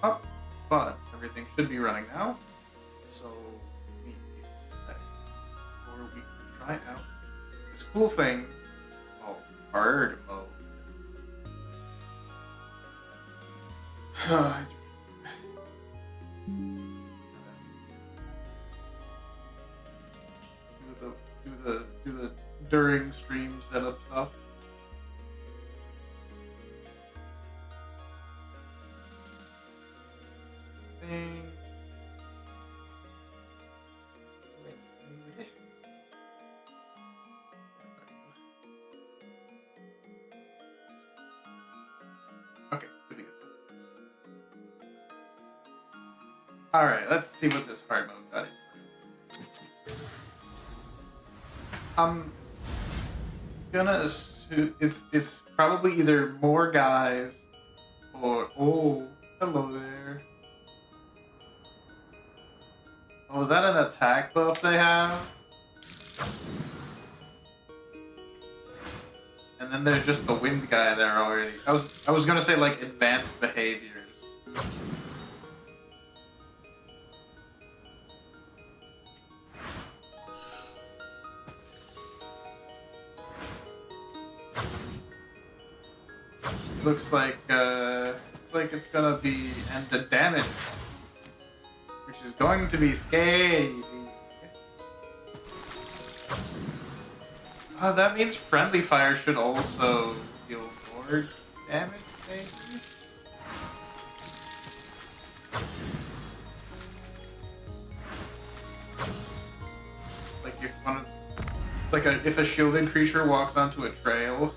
up, but everything should be running now. So give me a sec, or we can try out this cool thing called hard mode. do the during stream setup stuff. Okay, pretty good. All right, let's see what this hard mode got into. I'm gonna assume it's probably either more guys or hello there. Oh, is that an attack buff they have? And then there's just the wind guy there already. I was gonna say like advanced behaviors. Looks like it's gonna be, and the damage, which is going to be scary. Oh, that means friendly fire should also deal more damage, maybe? Like if a shielded creature walks onto a trail.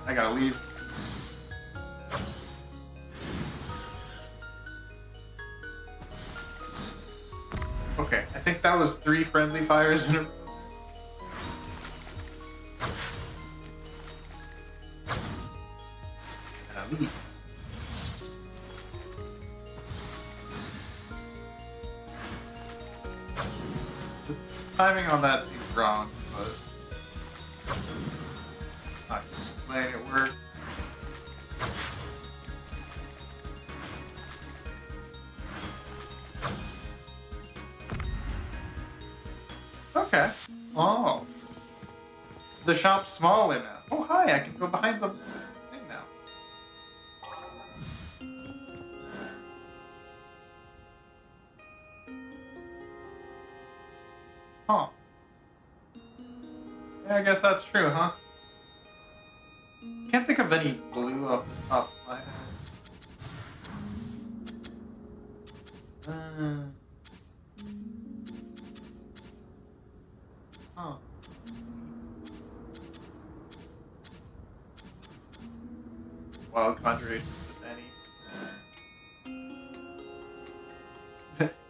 I gotta leave. Okay, I think that was 3 friendly fires in a row. Gotta leave. The timing on that seems wrong, but not letting it work. Okay. Oh. The shop's smaller now. Oh, hi, I can go behind the thing now. Huh. Yeah, I guess that's true, huh? Can't think of any blue off the top of my head. Huh. Wild conjuration, just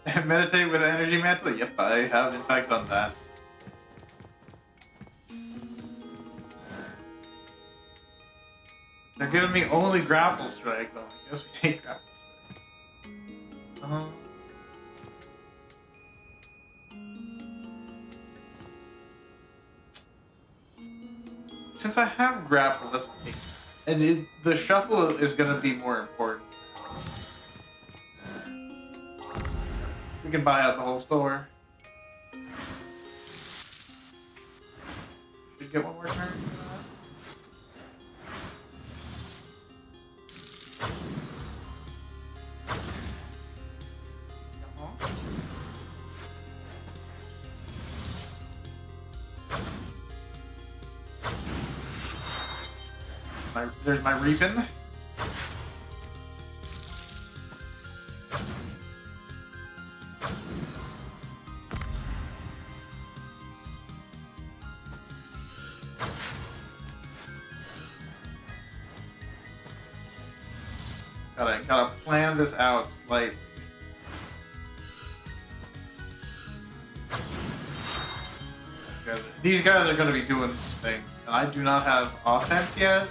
any. Meditate with energy mantle? Yep, I have in fact done that. They're giving me only grapple strike though. I guess we take grapple strike. Since I have grapple, let's take it. And the shuffle is going to be more important. We can buy out the whole store. Should get one more turn for that. There's my reaping. Gotta plan this out slightly. These guys are gonna be doing something, and I do not have offense yet.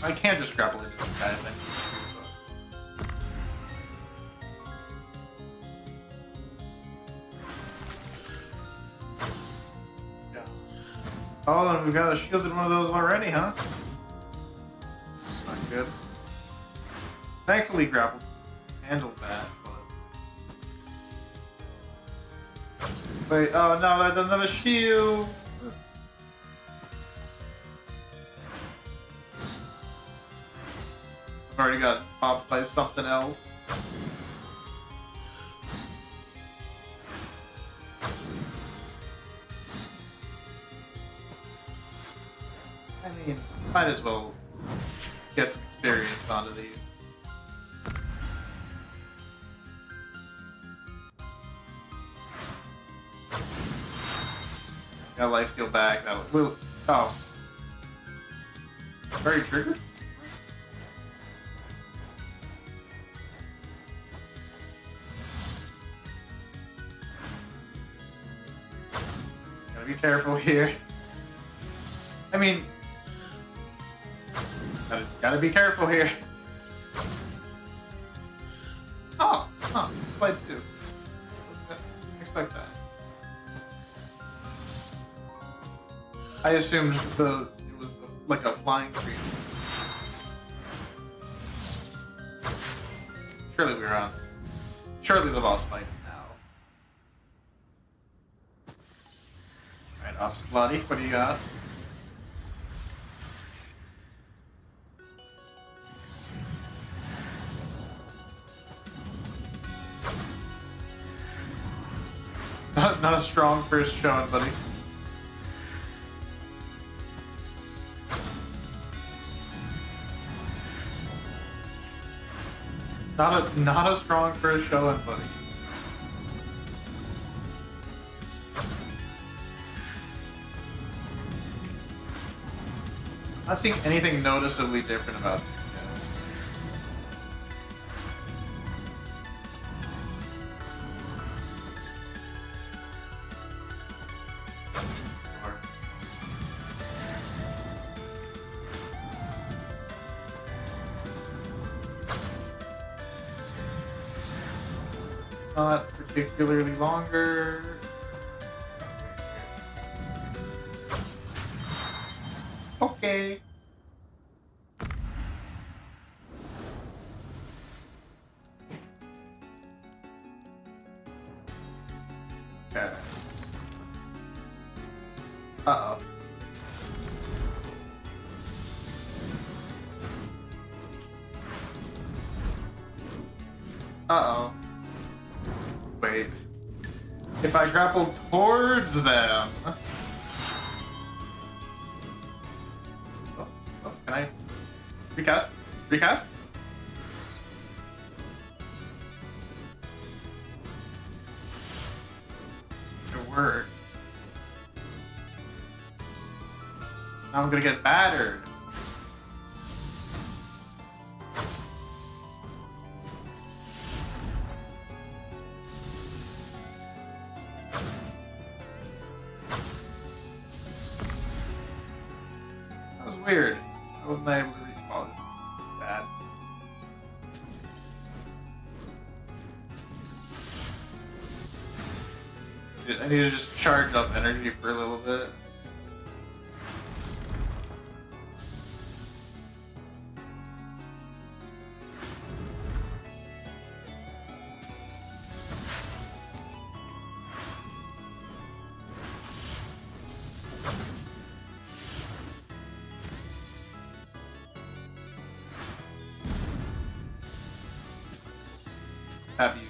I can't just grapple into this guy, I think. Yeah. Oh, and we've got a shielded one of those already, huh? Not good. Thankfully, grapple handled that, but... Wait, oh no, that doesn't have a shield! Already got popped by something else. I mean, might as well get some experience onto these. Got lifesteal back. That was. Oh. Very triggered? Gotta be careful here. I mean, gotta be careful here. Oh, slide 2. Didn't expect that. I assumed it was like a flying creature. Surely the boss fight now. Alright, opposite body, what do you got? Not a strong first showing, buddy. Not a strong first showing, buddy. Not seeing anything noticeably different about this Not particularly longer. Okay. Okay. Uh-oh. Uh-oh. Wait. If I grapple towards them... Oh, can I... Recast? Recast? It worked. Now I'm gonna get battered. That was weird. I wasn't able to reach all this. Bad. I need to just charge up energy for a little bit. Have you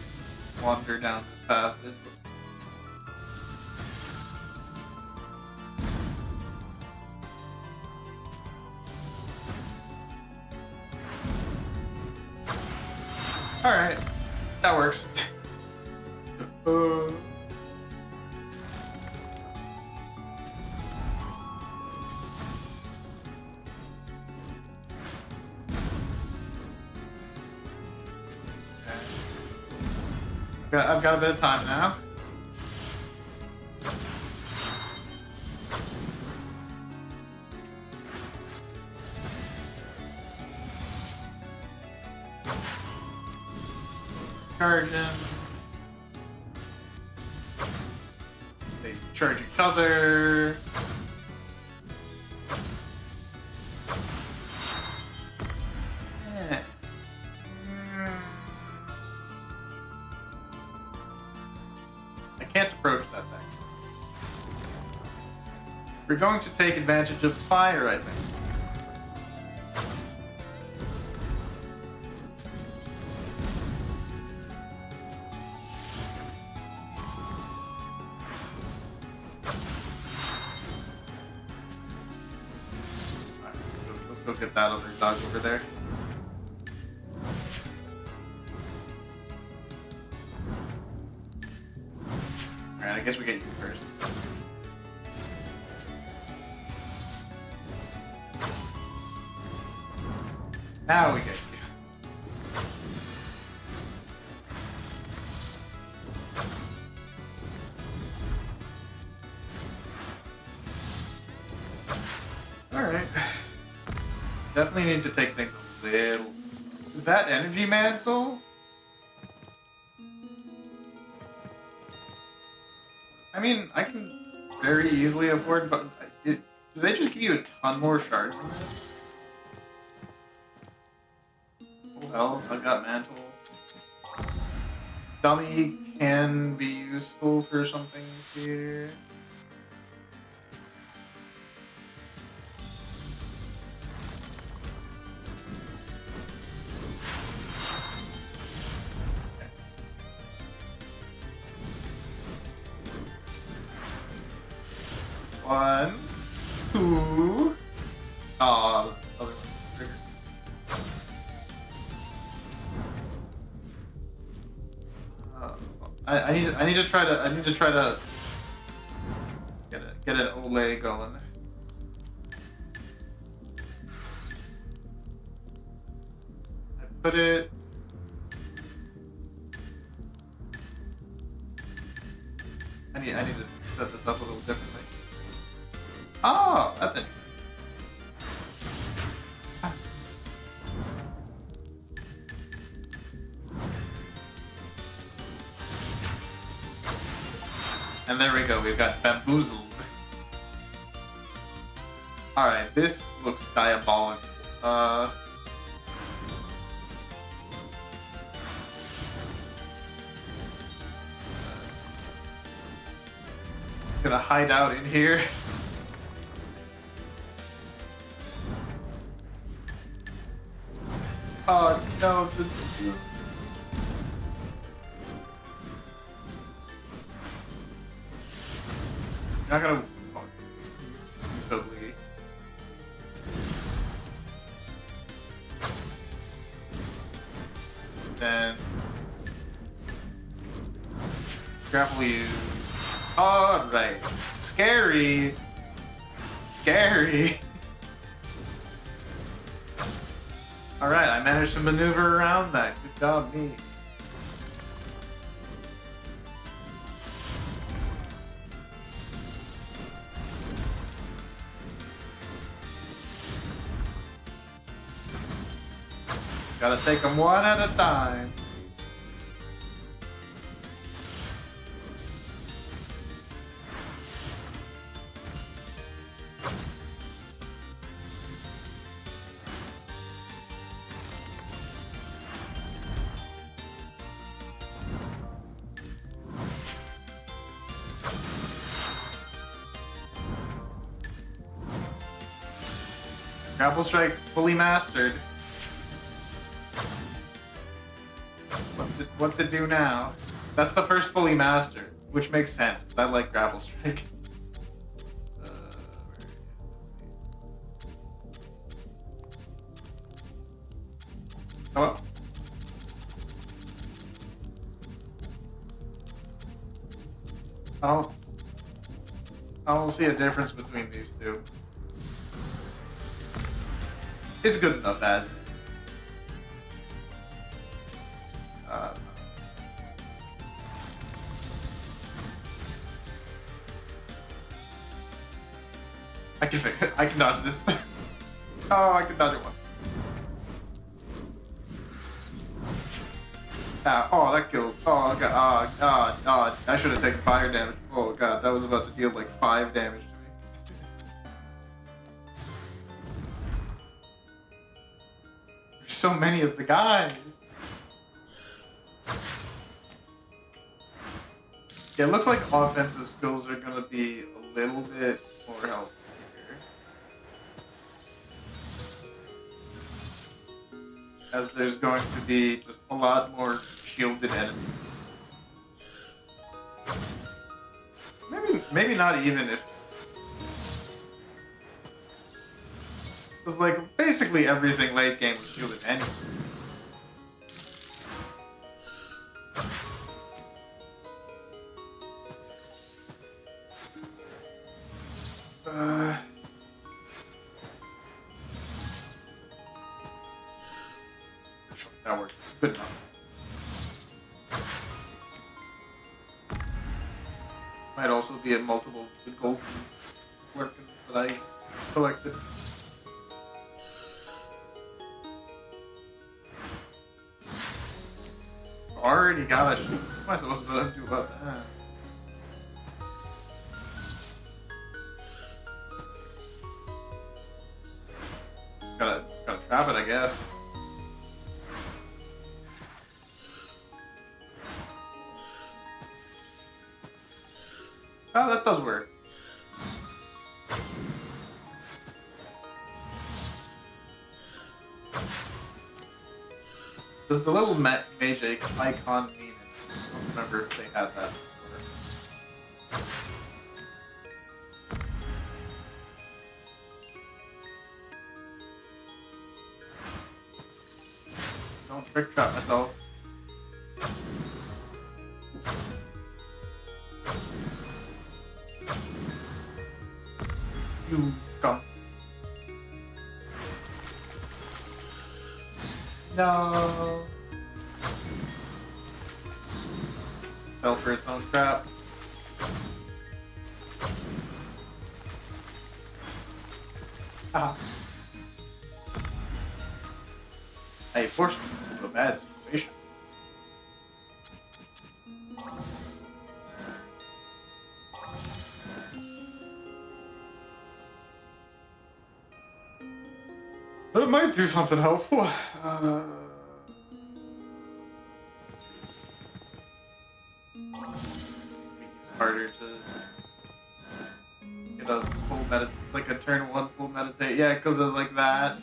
wander down this path? Alright, that works. I've got a bit of time now. charging. They charge each other. I can't approach that thing. We're going to take advantage of fire, I think. Alright, let's go get that other dog over there. Alright, I guess we get you first. Now we get you. Alright. Definitely need to take things a little... Is that energy mantle? I mean, I can very easily afford, but do they just give you a ton more shards than this? Oh hell, I got mantle. Dummy can be useful for something here. One, two. Oh, the other one triggered. I need to try to get an Olay going. I put it. I need to set this up a little differently. Oh, that's it. And there we go, we've got bamboozled. Alright, this looks diabolical. Gonna hide out in here. Oh no, you're not gonna... Oh, totally. Then... grapple you. Alright. Scary! Scary! Alright, I managed to maneuver around that. Good job, me. Gotta take them one at a time. Grapple Strike fully mastered. What's it do now? That's the first fully mastered, which makes sense, because I like Grapple Strike. Oh. I don't see a difference between these two. It's good enough as it is. That's not... I can dodge this. Oh, I can dodge it once. Oh, that kills. Oh, God. I should have taken fire damage. Oh, God. That was about to deal like 5 damage to me. There's so many of the guys. Yeah, it looks like offensive skills are going to be a little bit more helpful here. As there's going to be just a lot more shielded enemies. Maybe not even if... Because, like, basically everything late game was shielded anyway. Sure, that works. Good enough. Might also be a multiple gold weapons that I collected. Already got a shoot. What am I supposed to do about that? Gotta trap it, I guess. Oh, that does work. Does the little mage icon mean it? I don't remember if they had that before. Don't trick trap myself. You come. No. Fell for its own trap. Ah. I forced him into a bad situation. But it might do something helpful. Harder to get a full meditate, like a turn 1 full meditate. Yeah, because of like that.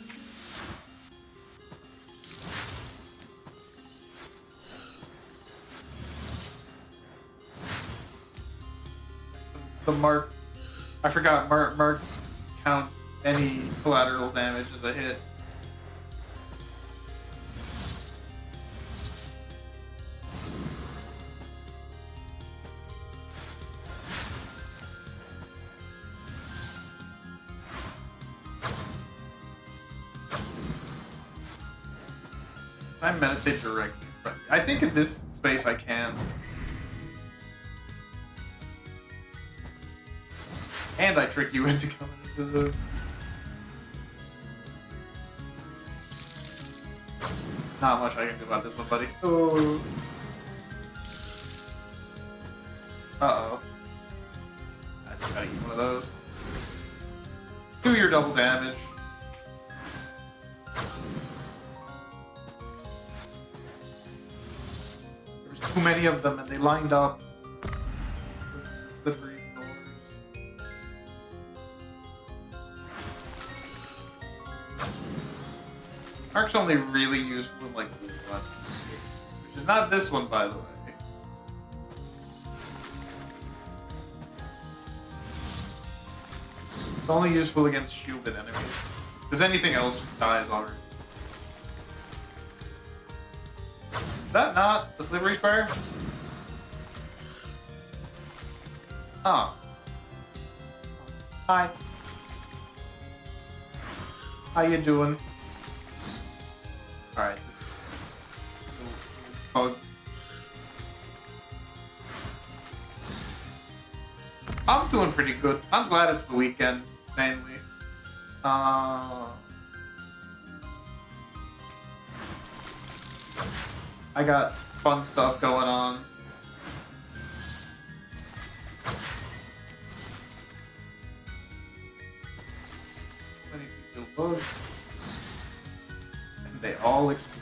The mark, I forgot. Mark counts any collateral damage as a hit. I meditate directly. I think in this space I can. And I trick you into coming into the... Not much I can do about this one, buddy. Oh. Uh-oh. I just gotta get one of those. Do your double damage. There's too many of them and they lined up. Slippery doors. Mark's only really useful in like one, which is not this one, by the way. It's only useful against shielded enemies. Because anything else just dies already. Is that not a slippery square? Oh. Hi. How you doing? Alright. Bugs. I'm doing pretty good. I'm glad it's the weekend, mainly. I got fun stuff going on. Many people look, and they all explode.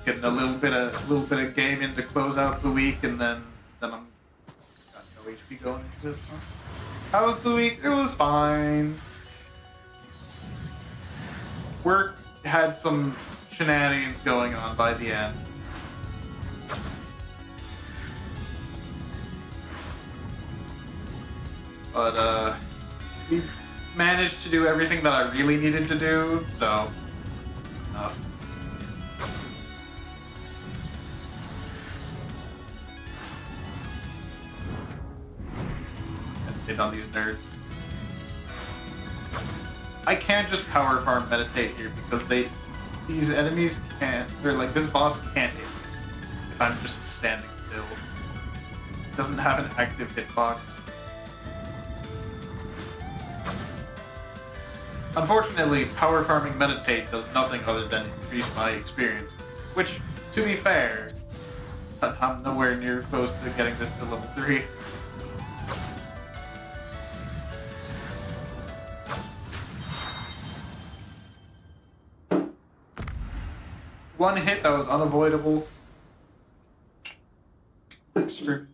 Getting a little bit of gaming to close out the week, and then I'm got no HP going into this one. How was the week? It was fine. Work had some shenanigans going on by the end. But we managed to do everything that I really needed to do, so enough. Hit on these nerds. I can't just power farm meditate here because these enemies can't, or like this boss can't hit me if I'm just standing still. It doesn't have an active hitbox. Unfortunately, power farming meditate does nothing other than increase my experience, which, to be fair, I'm nowhere near close to getting this to level 3. One hit that was unavoidable. Sure.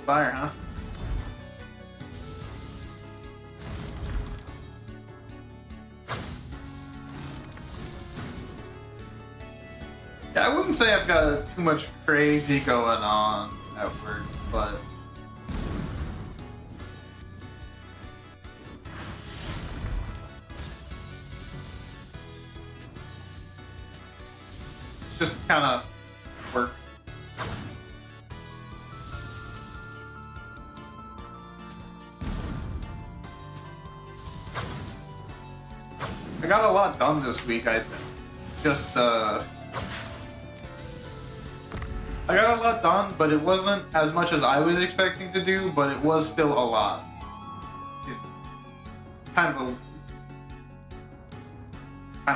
Fire, huh? Yeah, I wouldn't say I've got too much crazy going on at work, but it's just kind of work. I got a lot done this week, I think. Just, I got a lot done, but it wasn't as much as I was expecting to do, but it was still a lot. It's kind of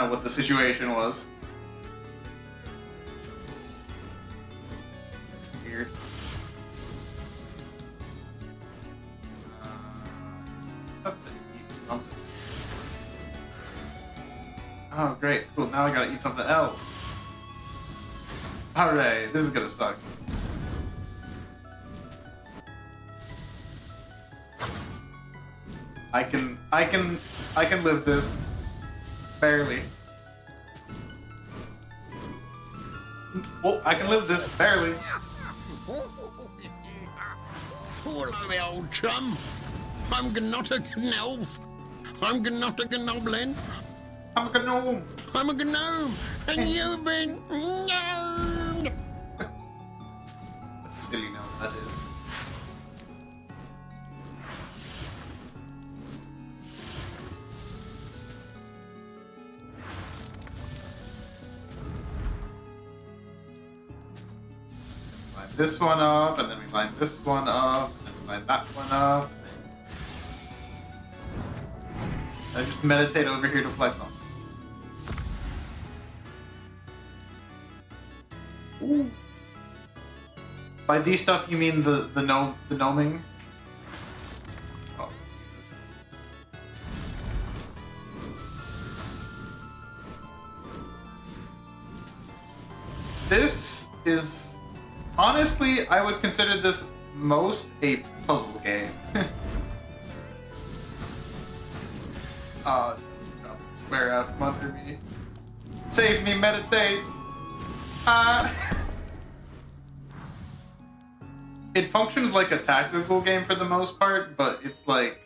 what the situation was. Weird. Oh, great, cool. Now I gotta eat something else. Alright, this is gonna suck. I can live this. Barely. Oh, I can live this. Barely. Hello, my old chum. I'm not a gnolf. I'm not a gnoblin. I'm a gnome. I'm a gnome, and you've been gnomed. Silly gnome, that is. Line this one up, and then we line this one up, and then we line that one up. I just meditate over here to flex on. Ooh. By these stuff, you mean the gnoming? Oh, Jesus. This is honestly, I would consider this most a puzzle game. Swear out from under me. Save me, meditate. It functions like a tactical game for the most part, but it's like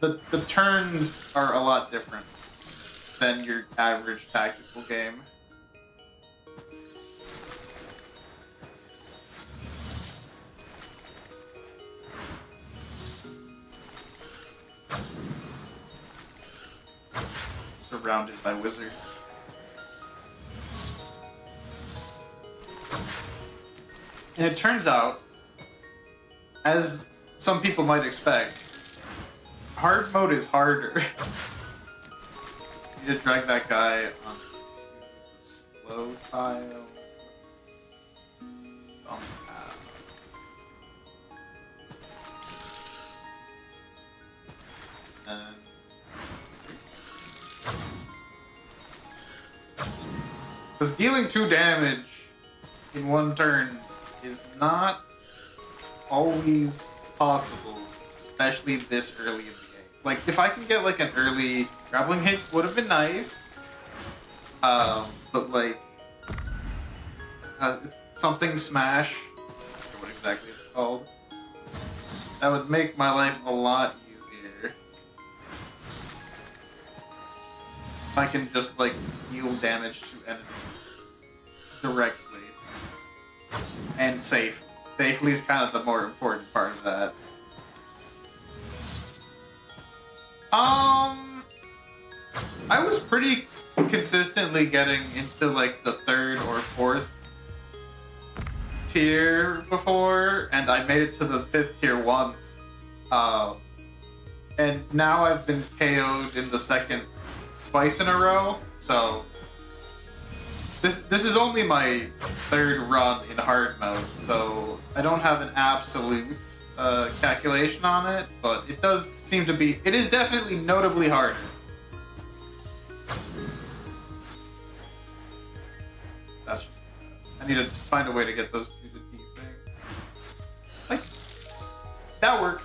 the turns are a lot different than your average tactical game. Surrounded by wizards. And it turns out, as some people might expect, hard mode is harder. You need to drag that guy on the slow tile somehow. And because dealing 2 damage in 1 turn is not always possible, especially this early in the game. Like, if I can get like an early grappling hit, would have been nice. But like, it's something smash, or what exactly it's called. That would make my life a lot easier. If I can just like deal damage to enemies directly and safe. Safely is kind of the more important part of that. I was pretty consistently getting into like the 3rd or 4th tier before, and I made it to the 5th tier once. And now I've been KO'd in the 2nd twice in a row, so this is only my 3rd run in hard mode, so I don't have an absolute calculation on it, but it does seem to be, it is definitely notably harder. That's just, I need to find a way to get those 2 to desync. Like, that works.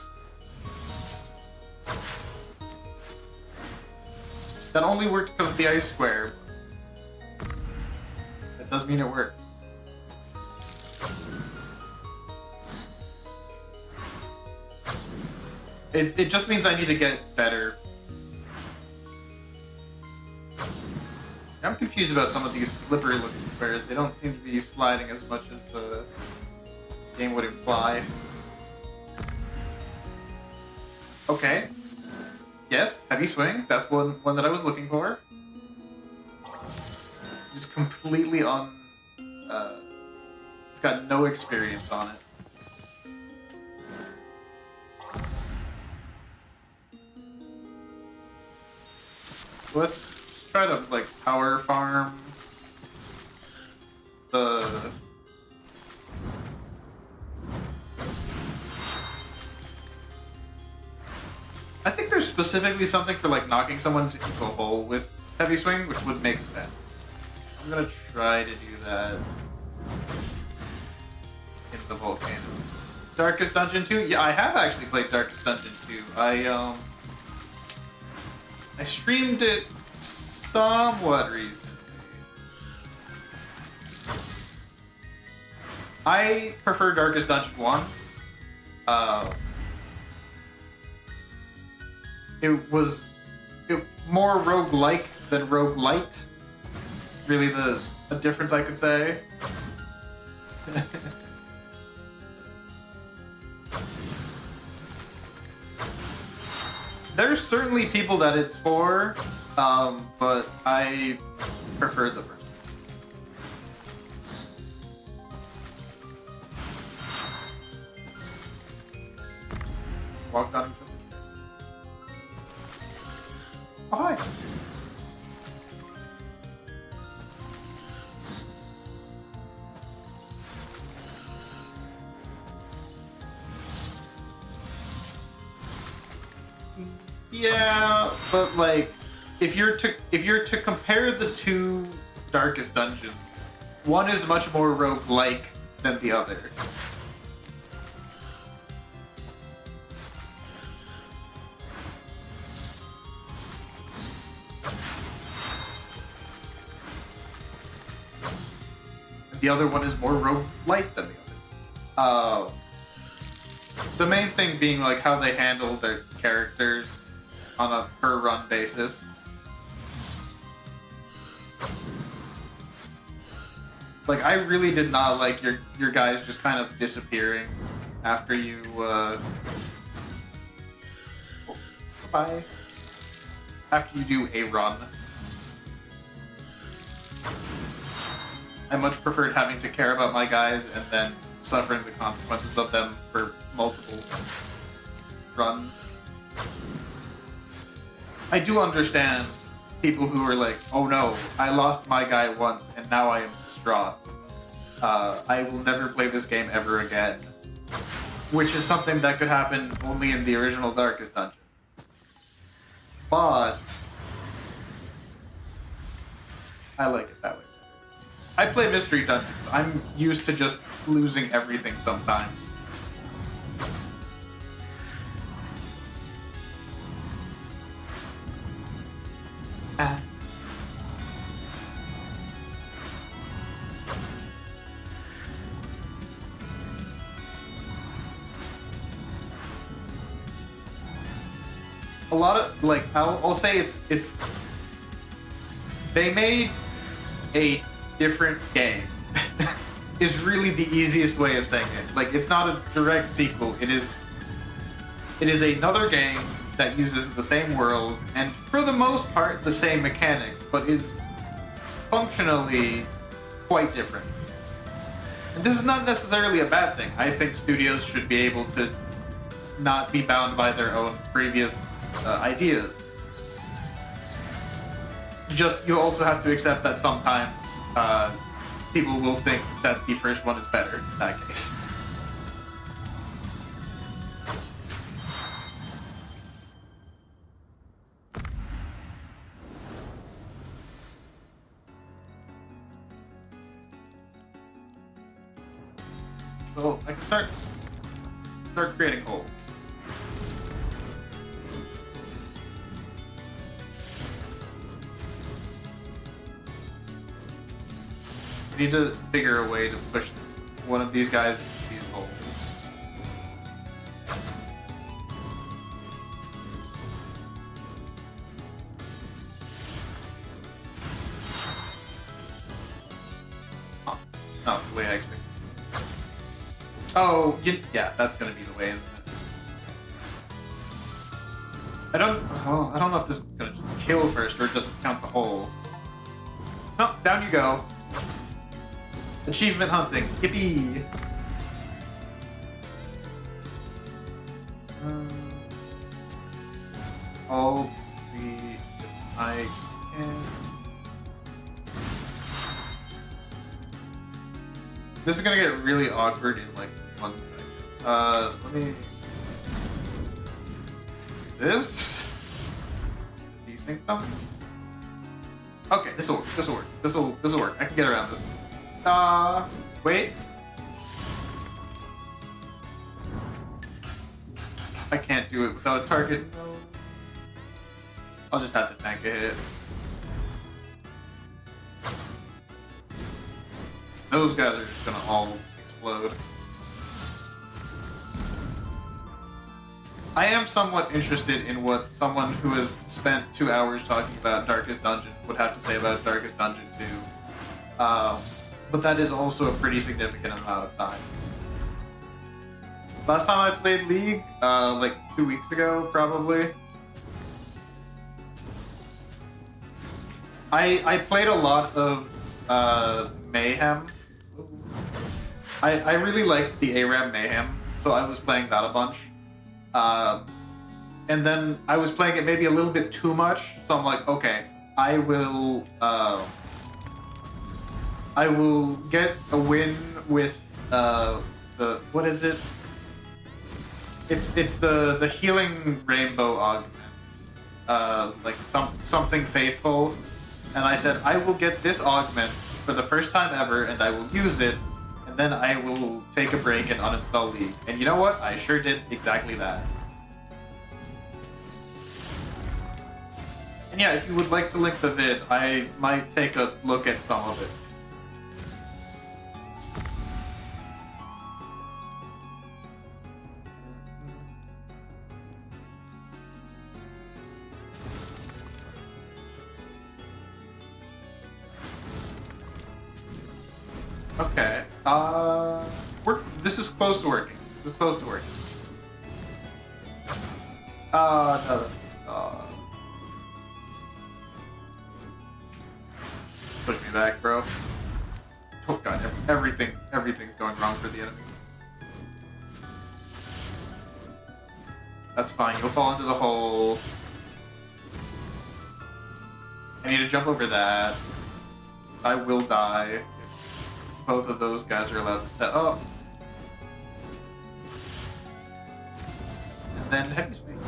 That only worked because of the ice square. That does mean it worked. It just means I need to get better. I'm confused about some of these slippery looking squares. They don't seem to be sliding as much as the game would imply. Okay. Yes, heavy swing. That's one that I was looking for. Just completely on... it's got no experience on it. Let's just try to, like, power farm the... I think there's specifically something for, like, knocking someone into a hole with heavy swing, which would make sense. I'm gonna try to do that in the volcano. Darkest Dungeon 2? Yeah, I have actually played Darkest Dungeon 2. I streamed it somewhat recently. I prefer Darkest Dungeon 1. It was more roguelike than roguelite. Really the difference I could say. There's certainly people that it's for, but I prefer the first. Walked on each other. Oh, hi. Yeah, but like, if you're to compare the 2 Darkest Dungeons, one is much more roguelike than the other. The other one is more roguelike than the other. The main thing being like how they handle their characters on a per run basis. Like, I really did not like your guys just kind of disappearing after you bye. After you do a run. I much preferred having to care about my guys and then suffering the consequences of them for multiple runs. I do understand people who are like, oh no, I lost my guy once and now I am distraught. I will never play this game ever again. Which is something that could happen only in the original Darkest Dungeon. But I like it that way. I play Mystery Dungeons. I'm used to just losing everything sometimes. Ah. A lot of, like, I'll say it's they made a different game is really the easiest way of saying it. Like, it's not a direct sequel. It is another game that uses the same world and for the most part the same mechanics, but is functionally quite different. And this is not necessarily a bad thing. I think studios should be able to not be bound by their own previous ideas. Just, you also have to accept that sometimes people will think that the first one is better in that case. So I can start creating holes. We need to figure a way to push one of these guys into these holes. Oh, it's not the way I expected. Oh, yeah, that's gonna be the way, isn't it? I don't know if this is gonna just kill first or just count the hole. No, down you go. Achievement hunting. Yippee! I'll see if I can. This is gonna get really awkward in like 1 second. So let me. This? Desync them? Okay, this'll work. This'll work. I can get around this. Wait. I can't do it without a target. No. I'll just have to tank a hit. Those guys are just gonna all explode. I am somewhat interested in what someone who has spent 2 hours talking about Darkest Dungeon would have to say about Darkest Dungeon 2. But that is also a pretty significant amount of time. Last time I played League, like 2 weeks ago, probably. I played a lot of Mayhem. I really liked the ARAM Mayhem, so I was playing that a bunch. And then I was playing it maybe a little bit too much, so I'm like, okay, I will get a win with the, what is it? It's the healing rainbow augment, like something faithful. And I said, I will get this augment for the first time ever, and I will use it, and then I will take a break and uninstall League. And you know what? I sure did exactly that. And yeah, if you would like to link the vid, I might take a look at some of it. Okay. This is close to working. This is close to working. No. Push me back, bro. Oh god, everything's going wrong for the enemy. That's fine, you'll fall into the hole. I need to jump over that. I will die if both of those guys are allowed to set up. And then heavy swing.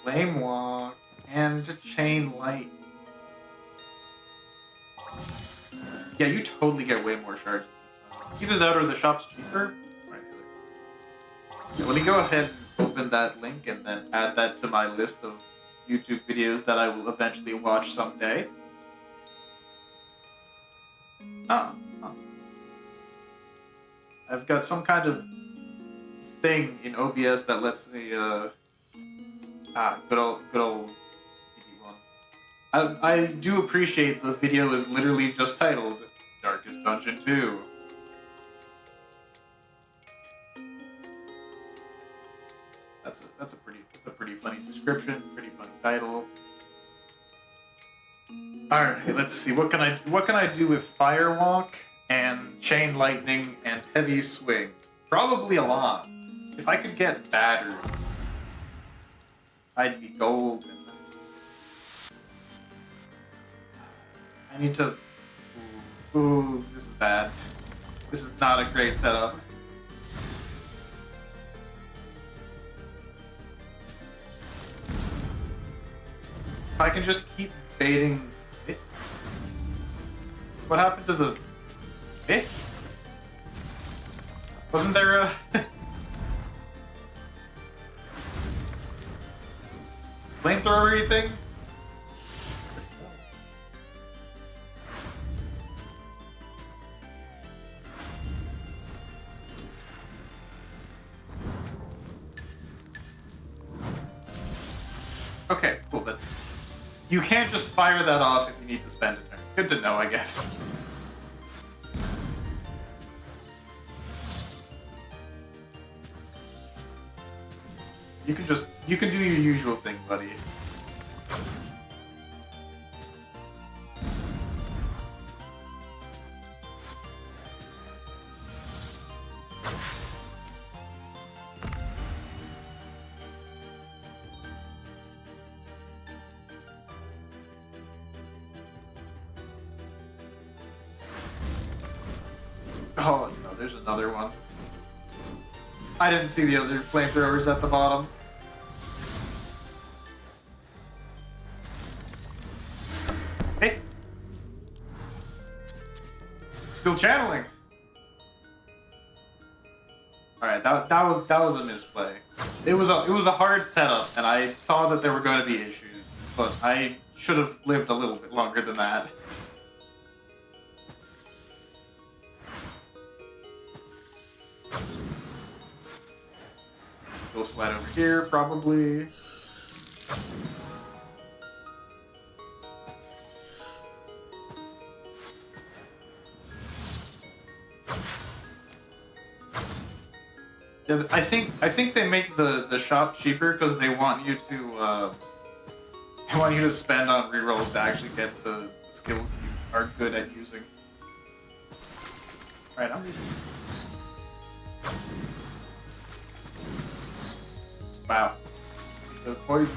Flame walk and chain light. Yeah, you totally get way more shards. Either that or the shop's cheaper. Right. Yeah, let me go ahead and open that link and then add that to my list of YouTube videos that I will eventually watch someday. Oh. I've got some kind of thing in OBS that lets me, good old one. I do appreciate the video is literally just titled Darkest Dungeon 2. That's a pretty funny description, pretty funny title. Alright, let's see, what can I do with Firewalk and Chain Lightning and Heavy Swing? Probably a lot. If I could get Battered, I'd be golden. I need to... Ooh, this is bad. This is not a great setup. If I can just keep baiting... What happened to the... Wasn't there a... flamethrower-y thing? Okay, cool, but you can't just fire that off if you need to spend a turn. Good to know, I guess. You can do your usual thing, buddy. Oh, no, there's another one. I didn't see the other flamethrowers at the bottom. Hey! Still channeling! Alright, that was a misplay. It was a hard setup, and I saw that there were going to be issues, but I should have lived a little bit longer than that. We'll slide over here, probably. Yeah, I think they make the shop cheaper because they want you to spend on rerolls to actually get the skills you are good at using. Right on. Wow. The poison.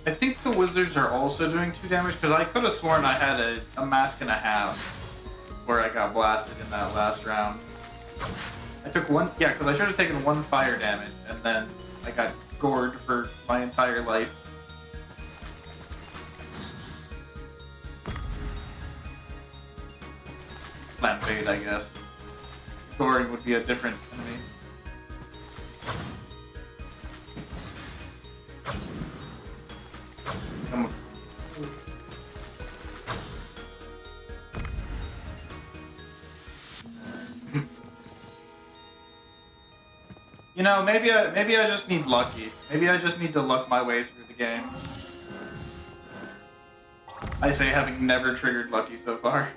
I think the wizards are also doing 2 damage, because I could have sworn I had a mask and a half where I got blasted in that last round. I took 1, yeah, because I should have taken 1 fire damage, and then I got gored for my entire life. Plant bait, I guess. Goring would be a different enemy. You know, maybe I just need lucky. Maybe I just need to luck my way through the game. I say having never triggered lucky so far.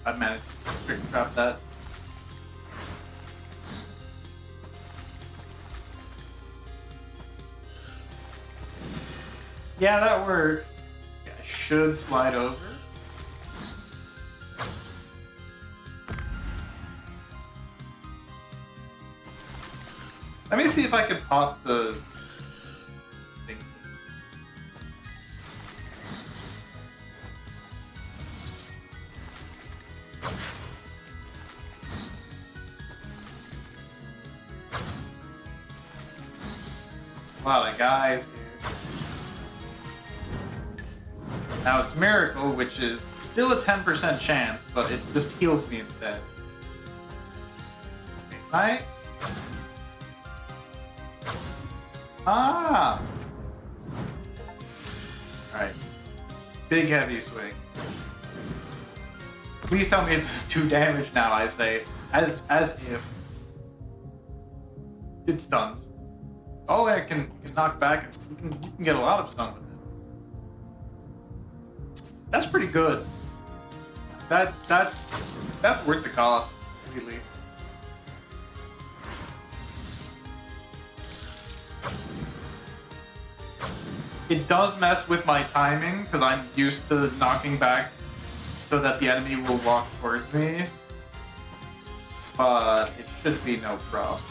I managed to trigger trap that. Yeah, that worked. Yeah, I should slide over. Let me see if I can pop the thing. A lot of guys here. Now it's Miracle, which is still a 10% chance, but it just heals me instead. Right? Ah! Alright. Big heavy swing. Please tell me it does 2 damage now, I say. As if it stuns. Oh, and it can knock back, and you can get a lot of stun with it. That's pretty good. That's worth the cost, really. It does mess with my timing, because I'm used to knocking back so that the enemy will walk towards me. But it should be no problem.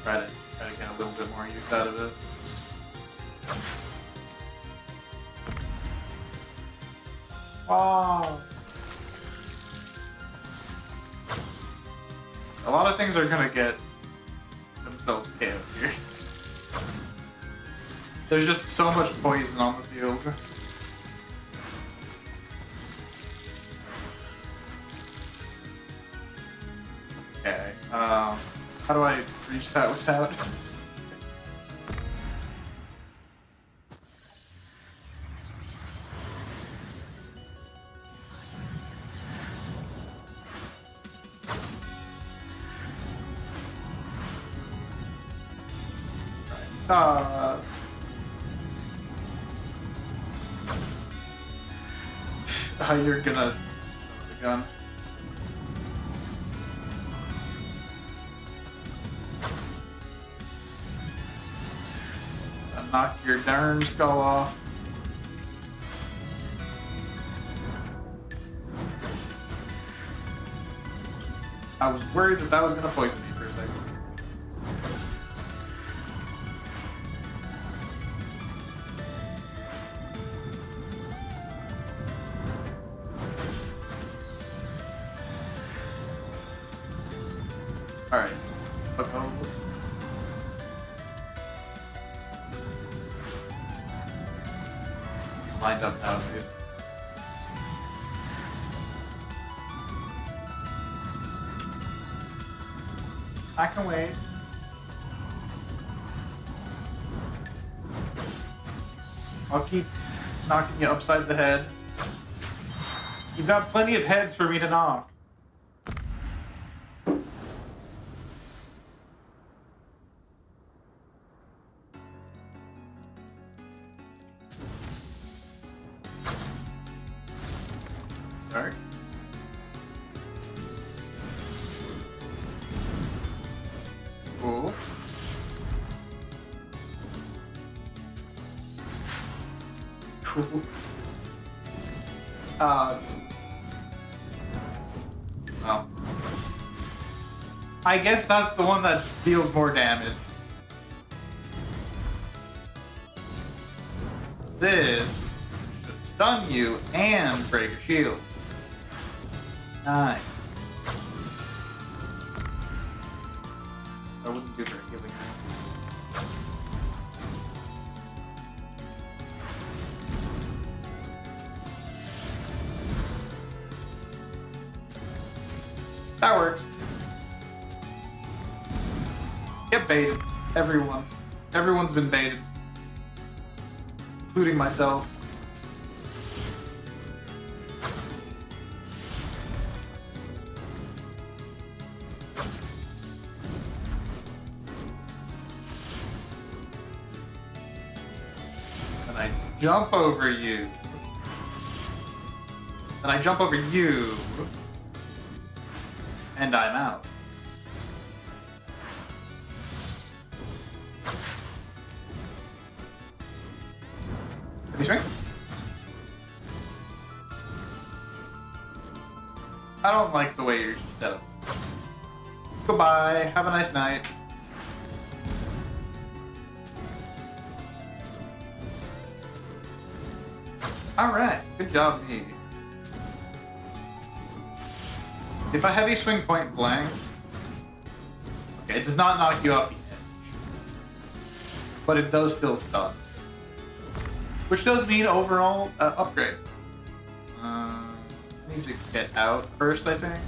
Try to get a little bit more use out of it. Wow. A lot of things are gonna get themselves KO'd here. There's just so much poison on the field. Okay, how do I reach that without? You're gonna the gun. Knock your darn skull off. I was worried that was gonna poison me for a second. Alright. Lined up now, please. I can wait. I'll keep knocking you upside the head. You've got plenty of heads for me to knock. Start. Cool. Cool. Well. I guess that's the one that deals more damage. This should stun you and break your shield. Nice. I wouldn't do for healing. That works. Get baited. Everyone. Everyone's been baited. Including myself. And I jump over you. And I jump over you. And I'm out. Have you swing? I don't like the way you're set up. Goodbye. Have a nice night. Alright. Good job, me. If I heavy swing point blank, okay, it does not knock you off the edge, but it does still stun, which does mean overall upgrade. I need to get out first, I think.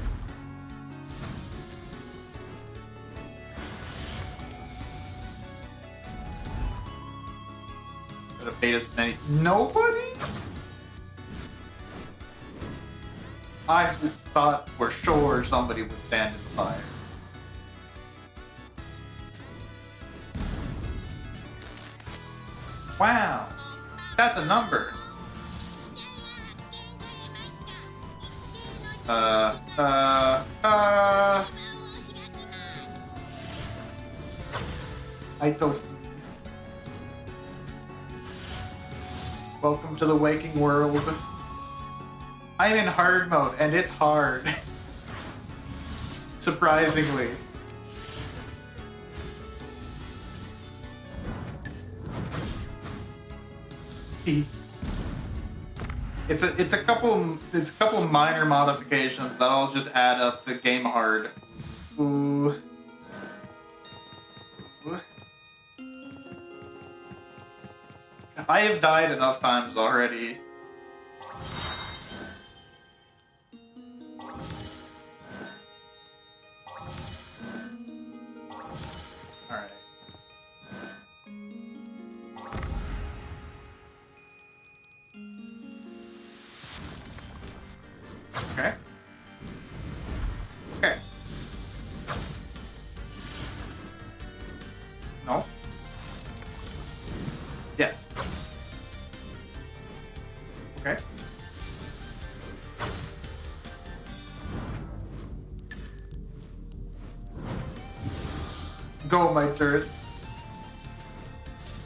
Gotta bait as many. Nobody? I thought for sure somebody would stand in the fire. Wow, that's a number. I don't. Welcome to the waking world. I'm in hard mode, and it's hard. Surprisingly. It's a couple minor modifications that all just add up to game hard. Ooh. Ooh. I have died enough times already. Alright. Okay. Okay. No. Yes. Okay. Go, my turret.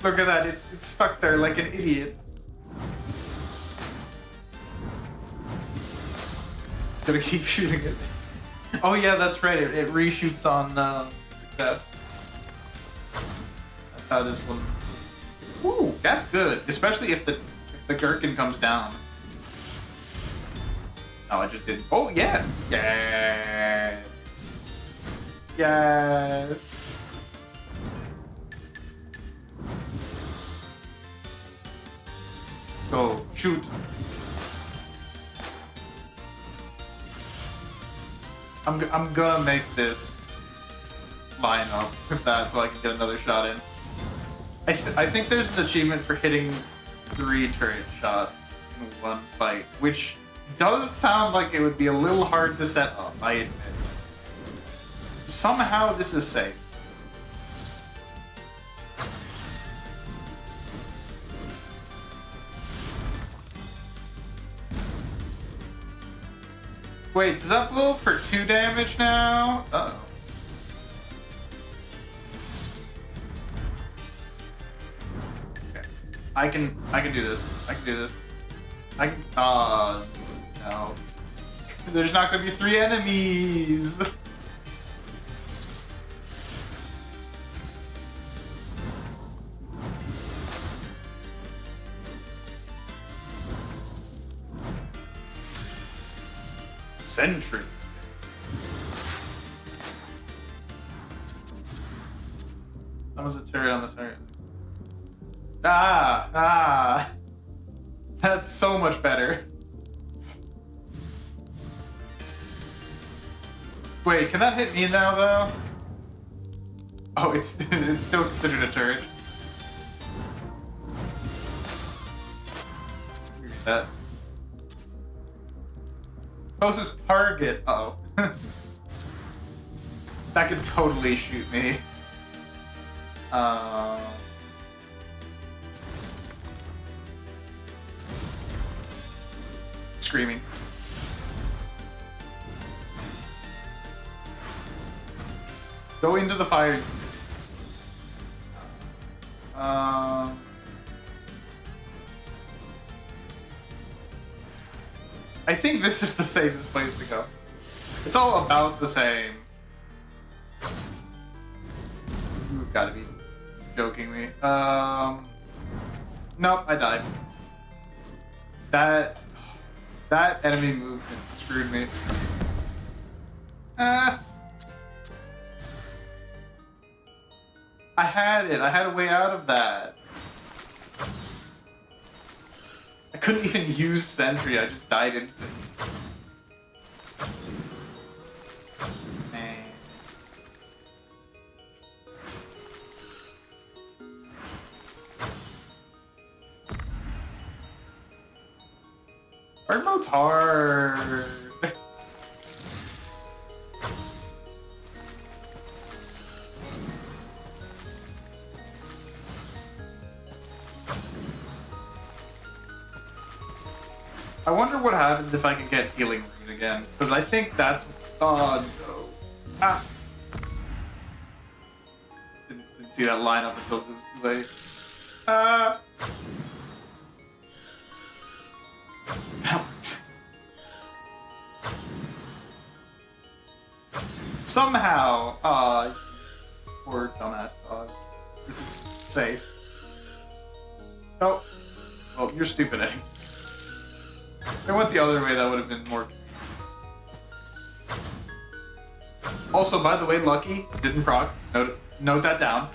Look at that, it's stuck there like an idiot. Gotta keep shooting it. Oh yeah, that's right, it reshoots on success. That's how this one... Ooh, that's good, especially if the gherkin comes down. Oh, I just didn't... Oh, yeah! Yes! Yes! Go, shoot! I'm gonna make this line up with that so I can get another shot in. I think there's an achievement for hitting 3 turret shots in one fight, which does sound like it would be a little hard to set up, I admit. Somehow this is safe. Wait, does that blow up for 2 damage now? Uh-oh. Okay. I can do this. I can do this. I can... no. There's not gonna be 3 enemies! Sentry. That was a turret on the turret. Ah! That's so much better. Wait, can that hit me now, though? Oh, it's it's still considered a turret. Read that. Closest target. Uh oh. That could totally shoot me. Screaming. Go into the fire. I think this is the safest place to go. It's all about the same. You've got to be joking me. Nope, I died. That enemy movement screwed me. I had it. I had a way out of that. I couldn't even use Sentry. I just died instantly. Man. Hard mode's hard. I wonder what happens if I can get Healing Rune again, because I think that's... Oh, no. Ah. Didn't see that line up until it was too late. That works. Somehow, poor dumbass dog. This is safe. Oh. Well, you're stupid, Eddie. If I went the other way, that would have been more convenient. Also, by the way, Lucky didn't proc. Note that down.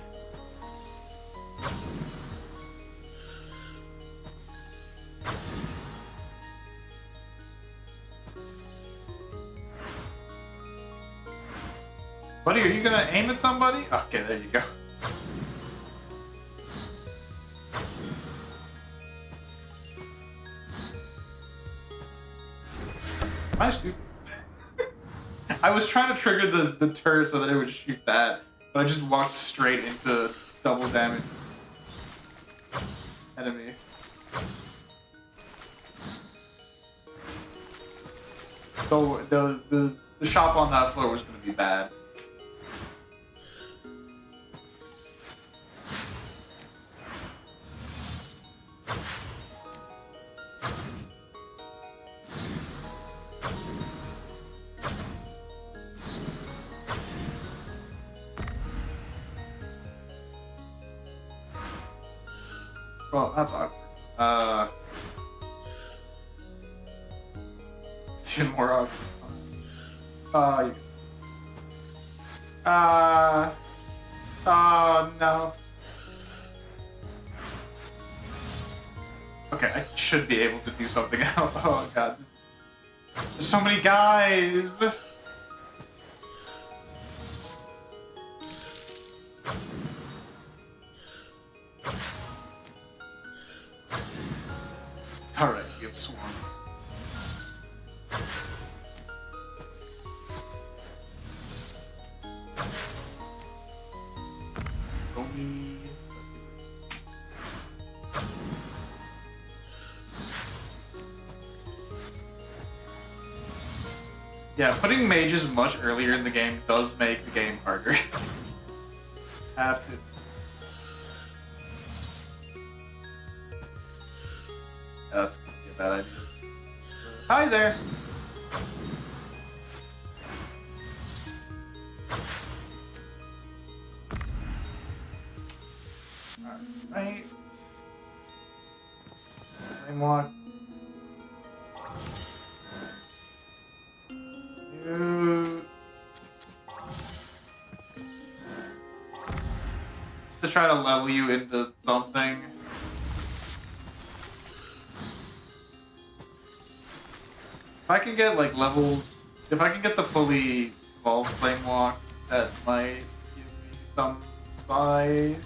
Buddy, are you gonna aim at somebody? Okay, there you go. I was trying to trigger the turret so that it would shoot that, but I just walked straight into double damage enemy. So the shop on that floor was going to be bad. Well, that's awkward. It's even more awkward. No. Okay, I should be able to do something else. Oh god. There's so many guys! Alright, we have swarm. Yeah, putting mages much earlier in the game does make the game harder. Have to. That's gonna be a bad idea. Hi there! Alright. Flame walk. Just to try to level you into something. If I can get like if I can get the fully evolved flame walk, that might give me some Bye.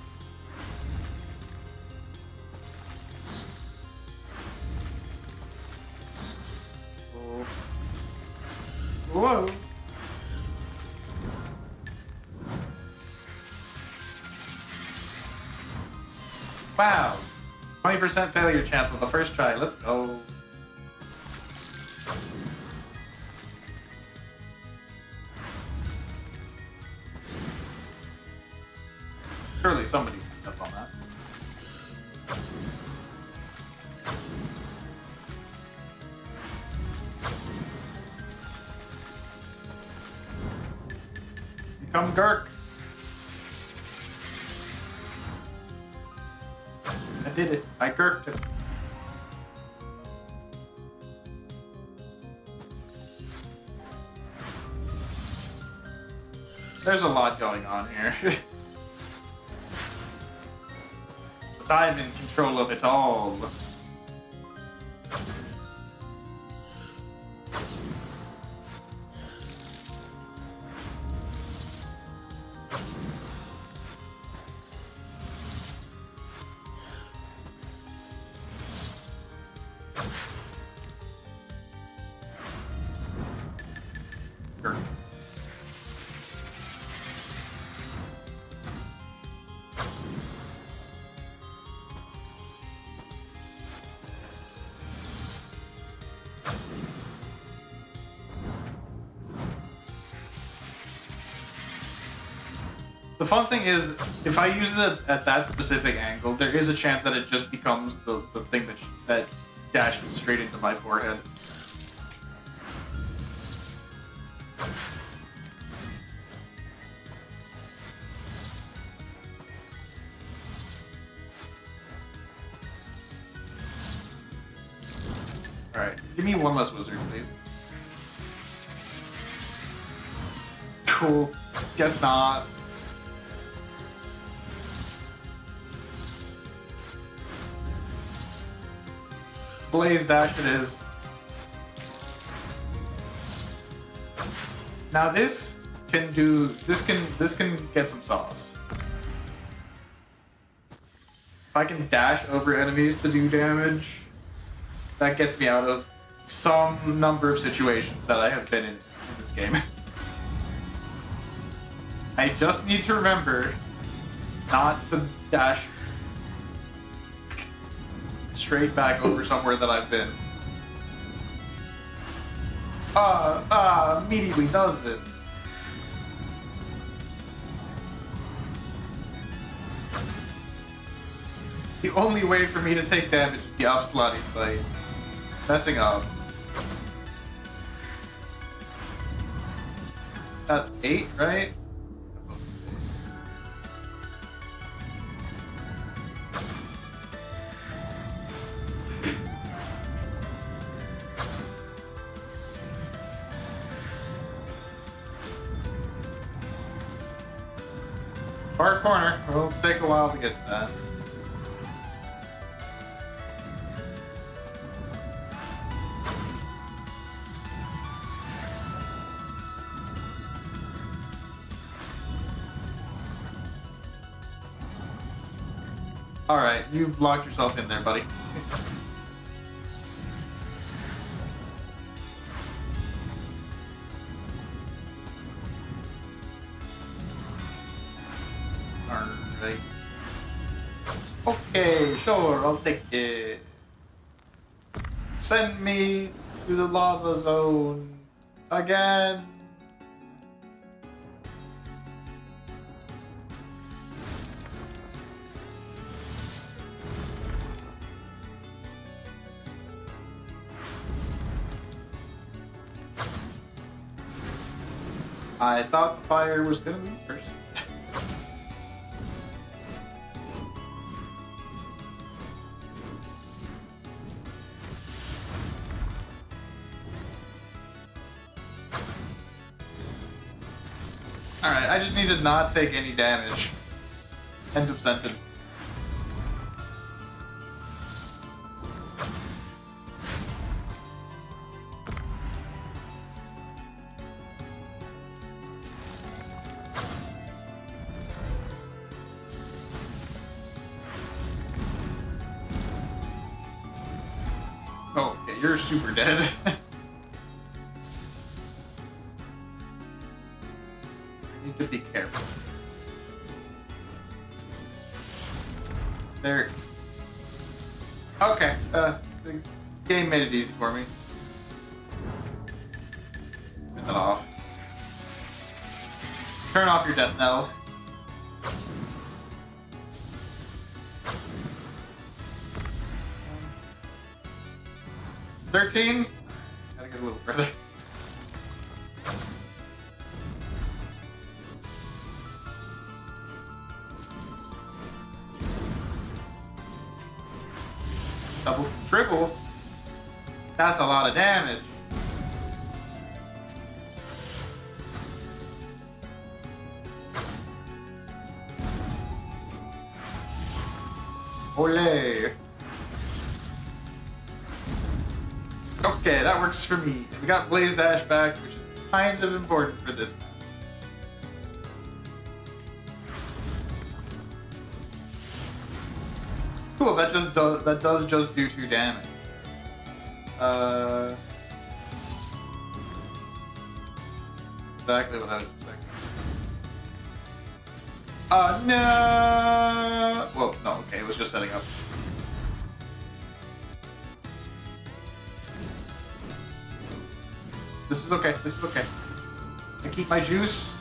Oh. Whoa. Wow. 20% failure chance on the first try. Let's go. Surely somebody picked up on that. Become Gurk. I did it. I Gurked it. There's a lot going on here. But I'm in control of it all. Sure. The fun thing is, if I use it at that specific angle, there is a chance that it just becomes the thing that dashes straight into my forehead. Alright, give me one less wizard, please. Cool. Guess not. Blaze dash it is. Now this can get some sauce. If I can dash over enemies to do damage, that gets me out of some number of situations that I have been in this game. I just need to remember not to dash straight back over somewhere that I've been. Immediately does it. The only way for me to take damage is the off-slotting by messing up. That's 8, right? Far corner. It'll take a while to get to that. Alright, you've locked yourself in there, buddy. Alright. Okay, sure, I'll take it. Send me to the lava zone again. I thought the fire was gonna be first. Alright, I just need to not take any damage. End of sentence. you're super dead. I need to be careful. There. Okay, the game made it easy for me. Turn that off. Turn off your death knell. $13? Gotta get a little further. Double, triple? That's a lot of damage. Olé. Okay, that works for me. We got Blaze Dash back, which is kind of important for this map. Cool, that does just do 2 damage. Exactly what I was expecting. No! Well, no, okay, it was just setting up. This is okay, this is okay. I keep my juice.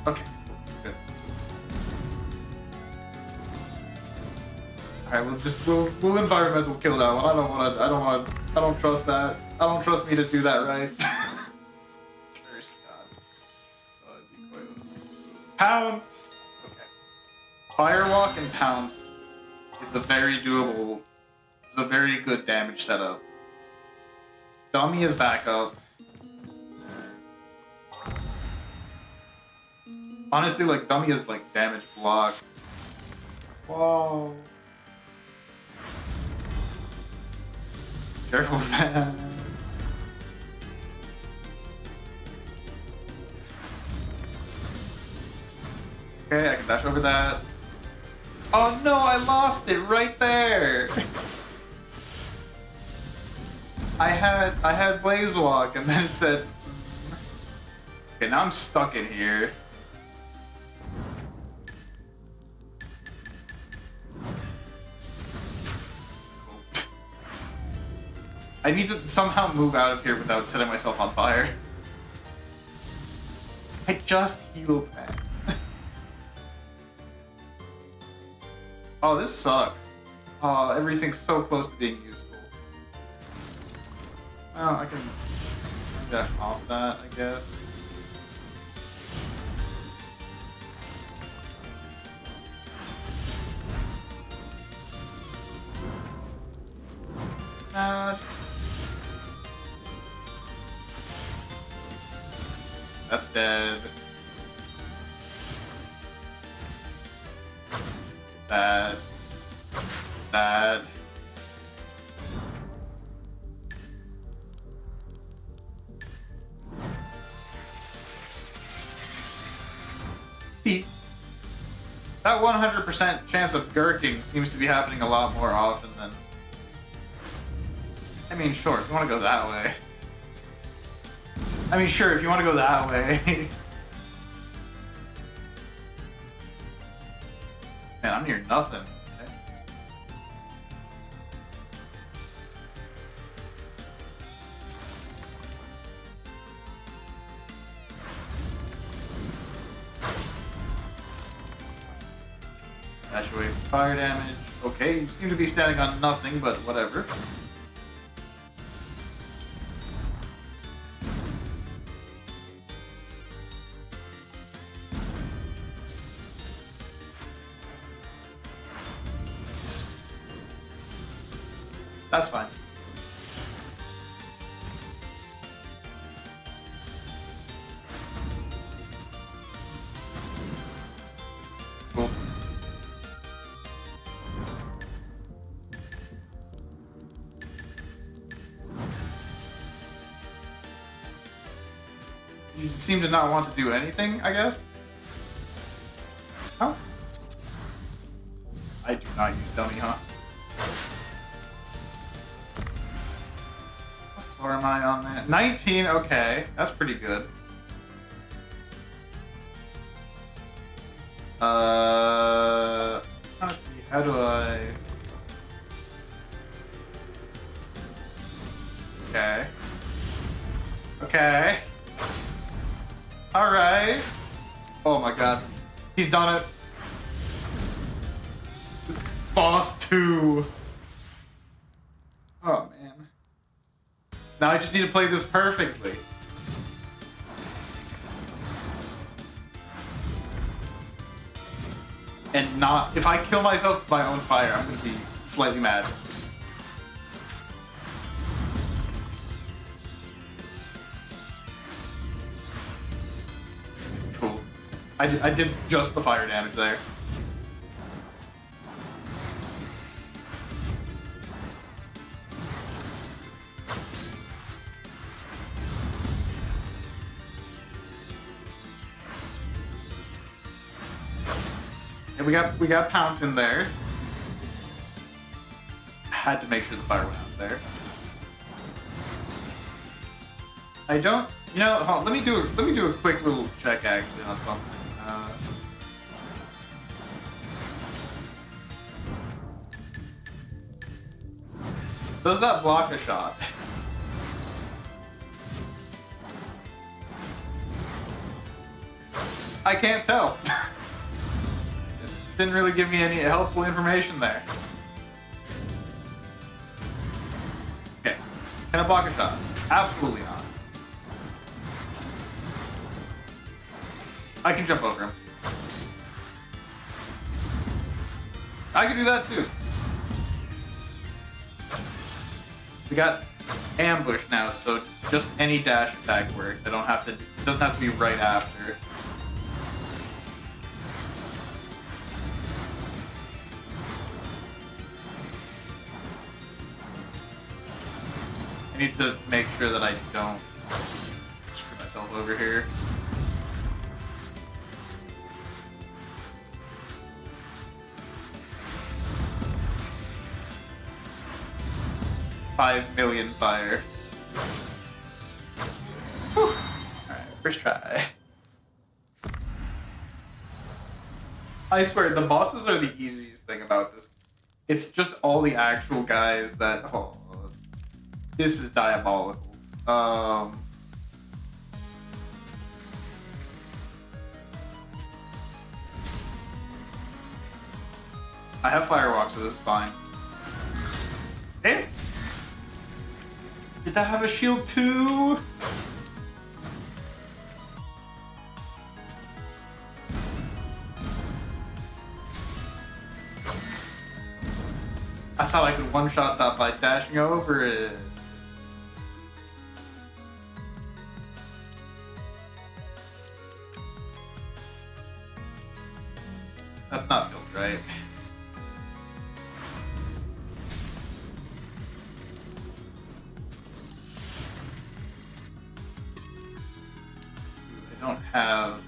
Okay, good. Alright, we'll environmental kill that one. I don't trust that. I don't trust me to do that right. Pounce! Okay. Firewalk and Pounce is a very doable, it's a very good damage setup. Dummy is backup. Honestly, like, Dummy is like damage block. Whoa. Careful with that. Okay, I can dash over that. Oh no, I lost it right there! I had Blaze Walk and then it said... Okay, now I'm stuck in here. I need to somehow move out of here without setting myself on fire. I just healed, man. Oh, this sucks. Oh, everything's so close to being useful. Well, I can dash off that, I guess. That's dead. That. See, that 100% chance of gurking seems to be happening a lot more often than... I mean, sure, if you want to go that way. I mean, sure, if you want to go that way. Man, I'm near nothing. Okay. Dash away from fire damage. Okay, you seem to be standing on nothing, but whatever. That's fine. Cool. You seem to not want to do anything, I guess? Oh. I do not use dummy, huh? Or am I on that? 19, okay. That's pretty good. I'm trying to see, how do I... Okay. Okay. Alright. Oh my god. He's done it. Boss 2. Oh man. Now I just need to play this perfectly. And not... If I kill myself to my own fire, I'm gonna be slightly mad. Cool. I did just the fire damage there. And we got Pounce in there. Had to make sure the fire went out there. I don't, you know. Hold on, let me do a quick little check actually on something. Does that block a shot? I can't tell. Didn't really give me any helpful information there. Okay. Can I block a shot? Absolutely not. I can jump over him. I can do that too. We got ambush now, so just any dash attack works. I don't have to. It doesn't have to be right after. I need to make sure that I don't screw myself over here. $5 million fire. Whew. Alright, first try. I swear, the bosses are the easiest thing about this. It's just all the actual guys that... Oh, this is diabolical. I have Firewalk, so this is fine. Hey! Did that have a shield too? I thought I could one-shot that by dashing over it. That's not filled, right? I don't have...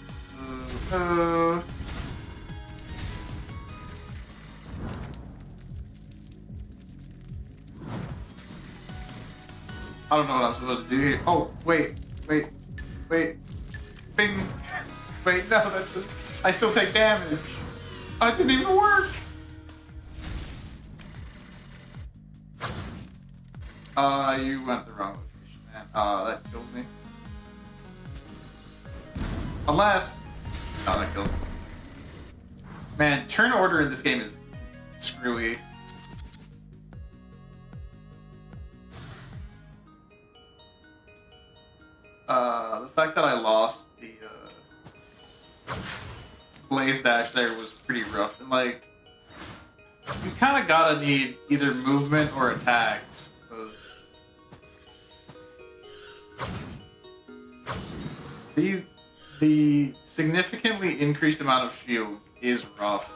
I don't know what I'm supposed to do here. Oh, wait. Bing. Wait, no, that's just... I still take damage. Oh, it didn't even work. You went the wrong location, man. That killed me. Unless... Oh, that killed me. Man, turn order in this game is screwy. The fact that I lost the, Blaze Dash there was pretty rough. And, like, you kind of gotta need either movement or attacks. The significantly increased amount of shields is rough.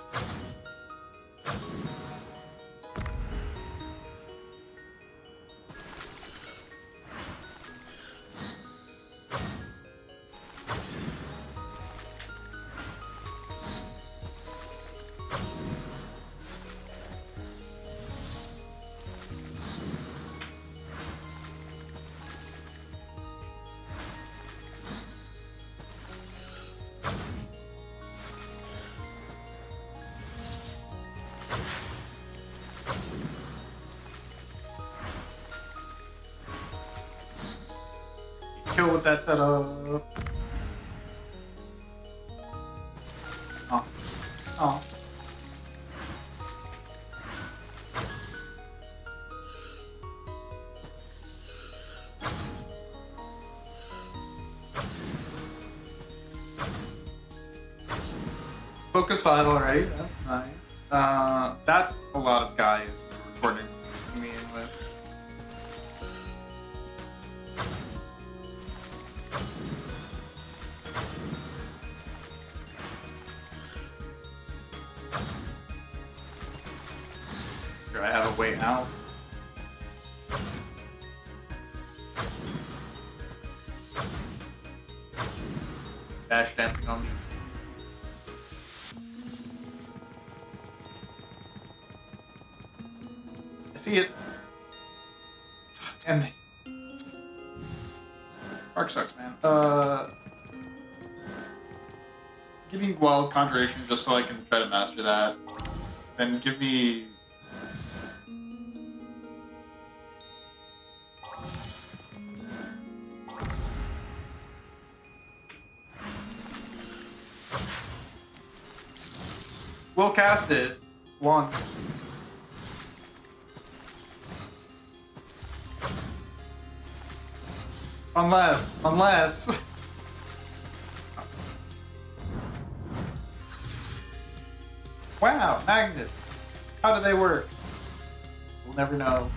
kill with that setup. Oh. Oh. Focus vital, right? That's nice. That's a lot of guys recording me in with. Sure, I have a way out. Dash dancing on me. I see it. And the arc sucks, man. Give me Wild Conjuration just so I can try to master that. Then give me... We'll cast it once. Unless. Wow, magnets. How do they work? We'll never know.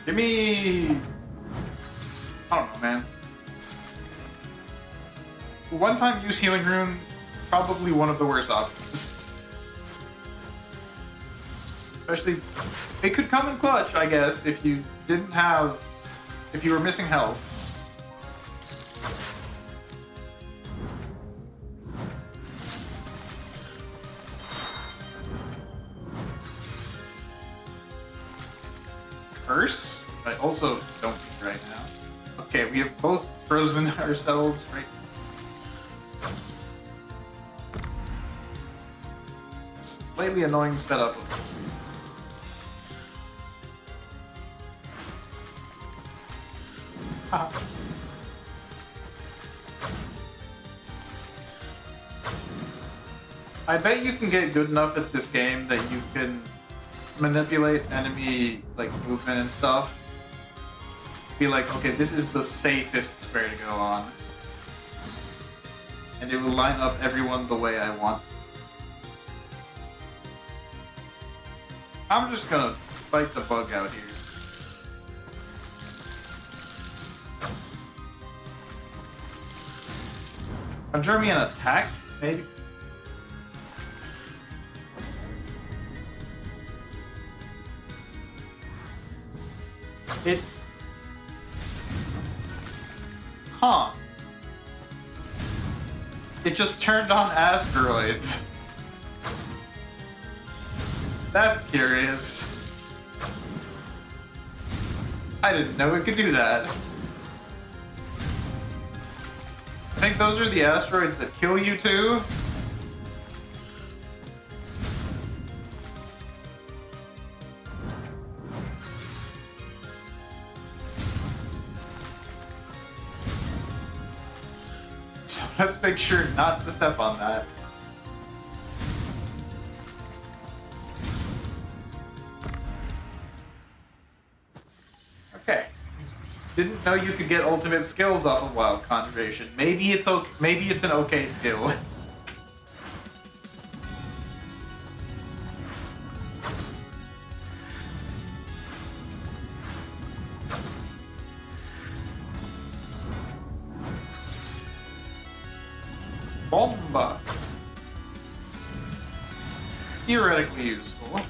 Give me... I don't know, man. One-time use Healing Rune, probably one of the worst options. Especially, it could come in clutch, I guess, if you didn't have... if you were missing health. Curse? I also don't need right now. Okay, we have both frozen ourselves right now. Slightly annoying setup. I bet you can get good enough at this game that you can manipulate enemy like movement and stuff. Be like, okay, this is the safest square to go on. And it will line up everyone the way I want. I'm just gonna fight the bug out here. Conjure me an attack, maybe? It... Huh. It just turned on asteroids. That's curious. I didn't know it could do that. I think those are the asteroids that kill you too. So let's make sure not to step on that. Okay. Didn't know you could get ultimate skills off of Wild Conjuration. Maybe it's okay. Maybe it's an okay skill. Bomba. Theoretically useful.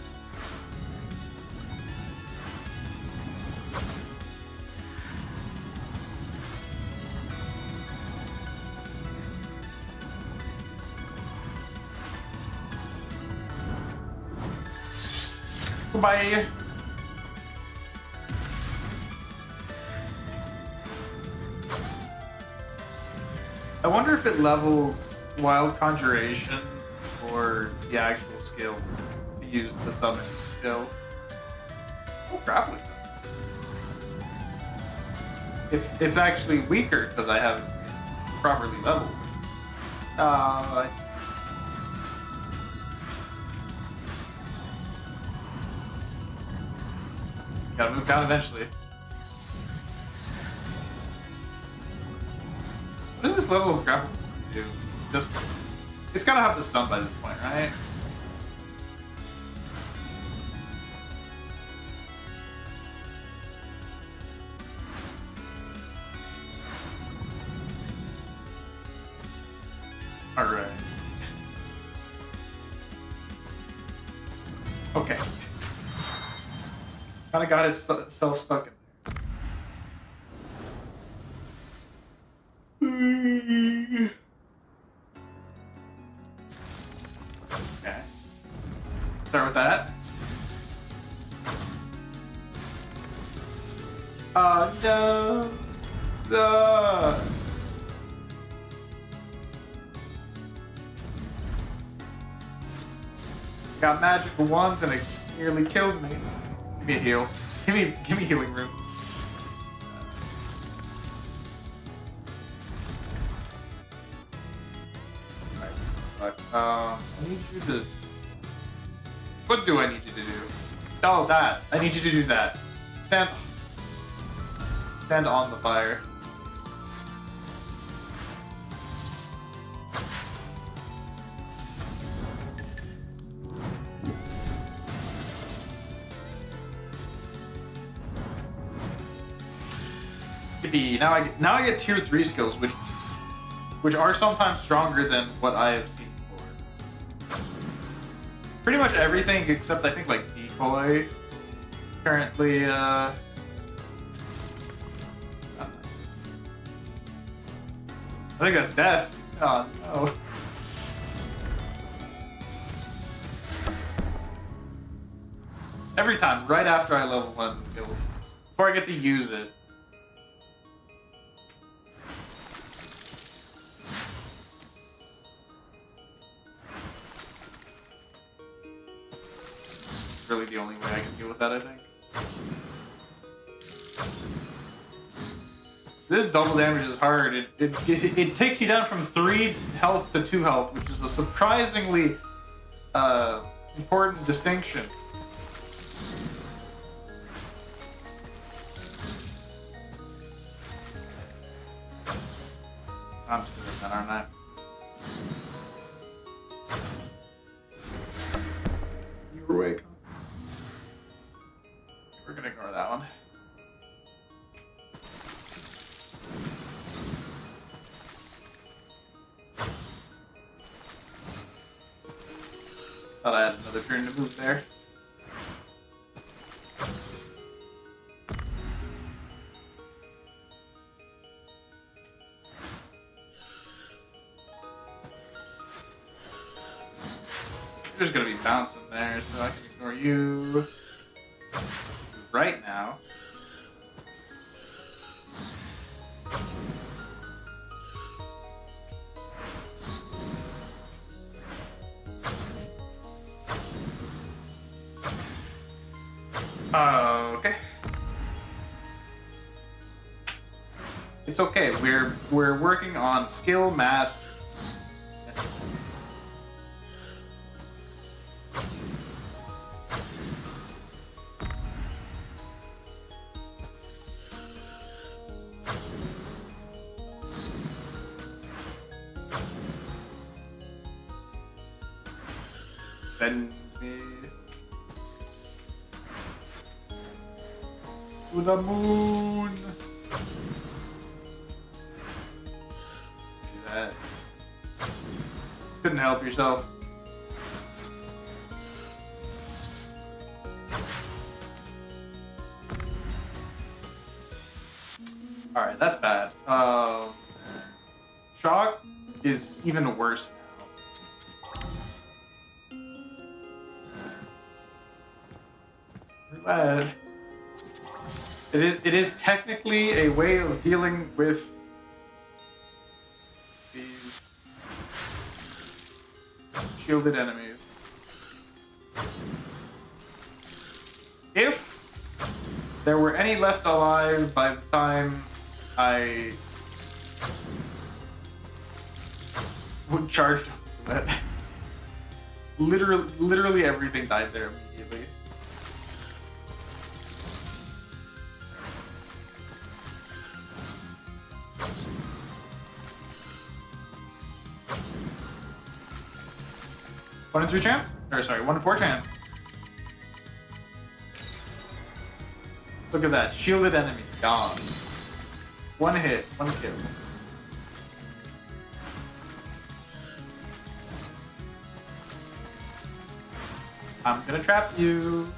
Goodbye. I wonder if it levels Wild Conjuration or the actual skill to use the summon skill. Oh, grappling. It's actually weaker because I haven't properly leveled. Gotta move down eventually. What does this level of grapple do? Just, it's gotta have the stun by this point, right? Alright. Okay. Kinda got itself stuck in there. Okay. Start with that. No. No. Got magical wands and it nearly killed me. Give me a heal. Give me healing room. I need you to... What do I need you to do? Oh, that. I need you to do that. Stand on the fire. Now I get tier 3 skills, which are sometimes stronger than what I have seen before. Pretty much everything except I think like decoy. Currently, that's not... I think that's death. Oh no. Every time, right after I level one of the skills, before I get to use it. Really the only way I can deal with that, I think. This double damage is hard. It takes you down from 3 health to 2 health, which is a surprisingly important distinction. I'm still in that, aren't I? You were awake. We're gonna ignore that one. Thought I had another turn to move there. You're just gonna be bouncing there, so I can ignore you. Right now. Okay. It's okay. We're working on skill master. Send me to the moon. Do that. Couldn't help yourself. Alright, that's bad. Shock is even worse now. It is technically a way of dealing with the shielded enemies. If there were any left alive by the time I would charge that, literally everything died there immediately. One in 3 chance? Or sorry, 1 in 4 chance. Look at that. Shielded enemy. Gone. 1 hit. 1 kill. I'm gonna trap you.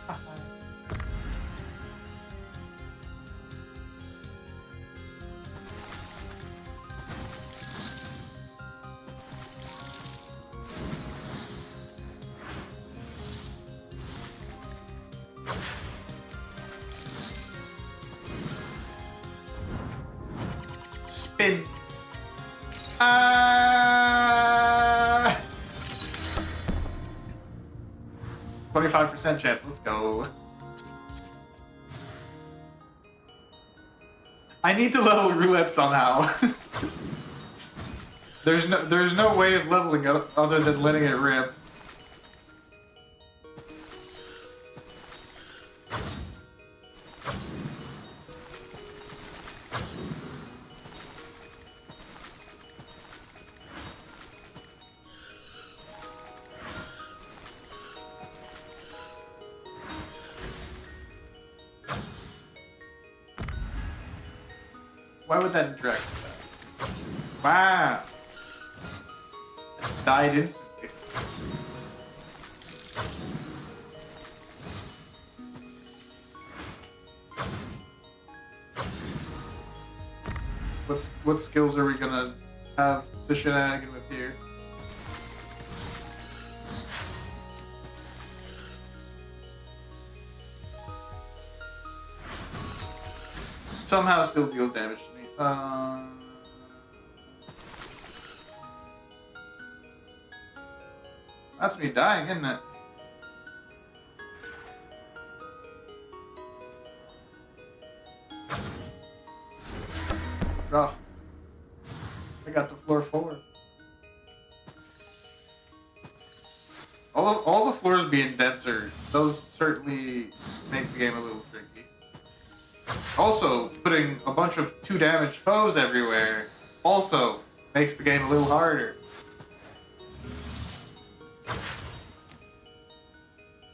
Spin. 25% chance. Let's go. I need to level roulette somehow. There's no way of leveling it other than letting it rip. Why would that interact with that? Wow. Died instantly. What skills are we gonna have to shenanigan with here? Somehow still deals damage to me. That's me dying, isn't it? Rough. I got to floor 4. All the floors being denser does certainly make the game a little tricky. Also, putting a bunch of 2 damage foes everywhere also makes the game a little harder.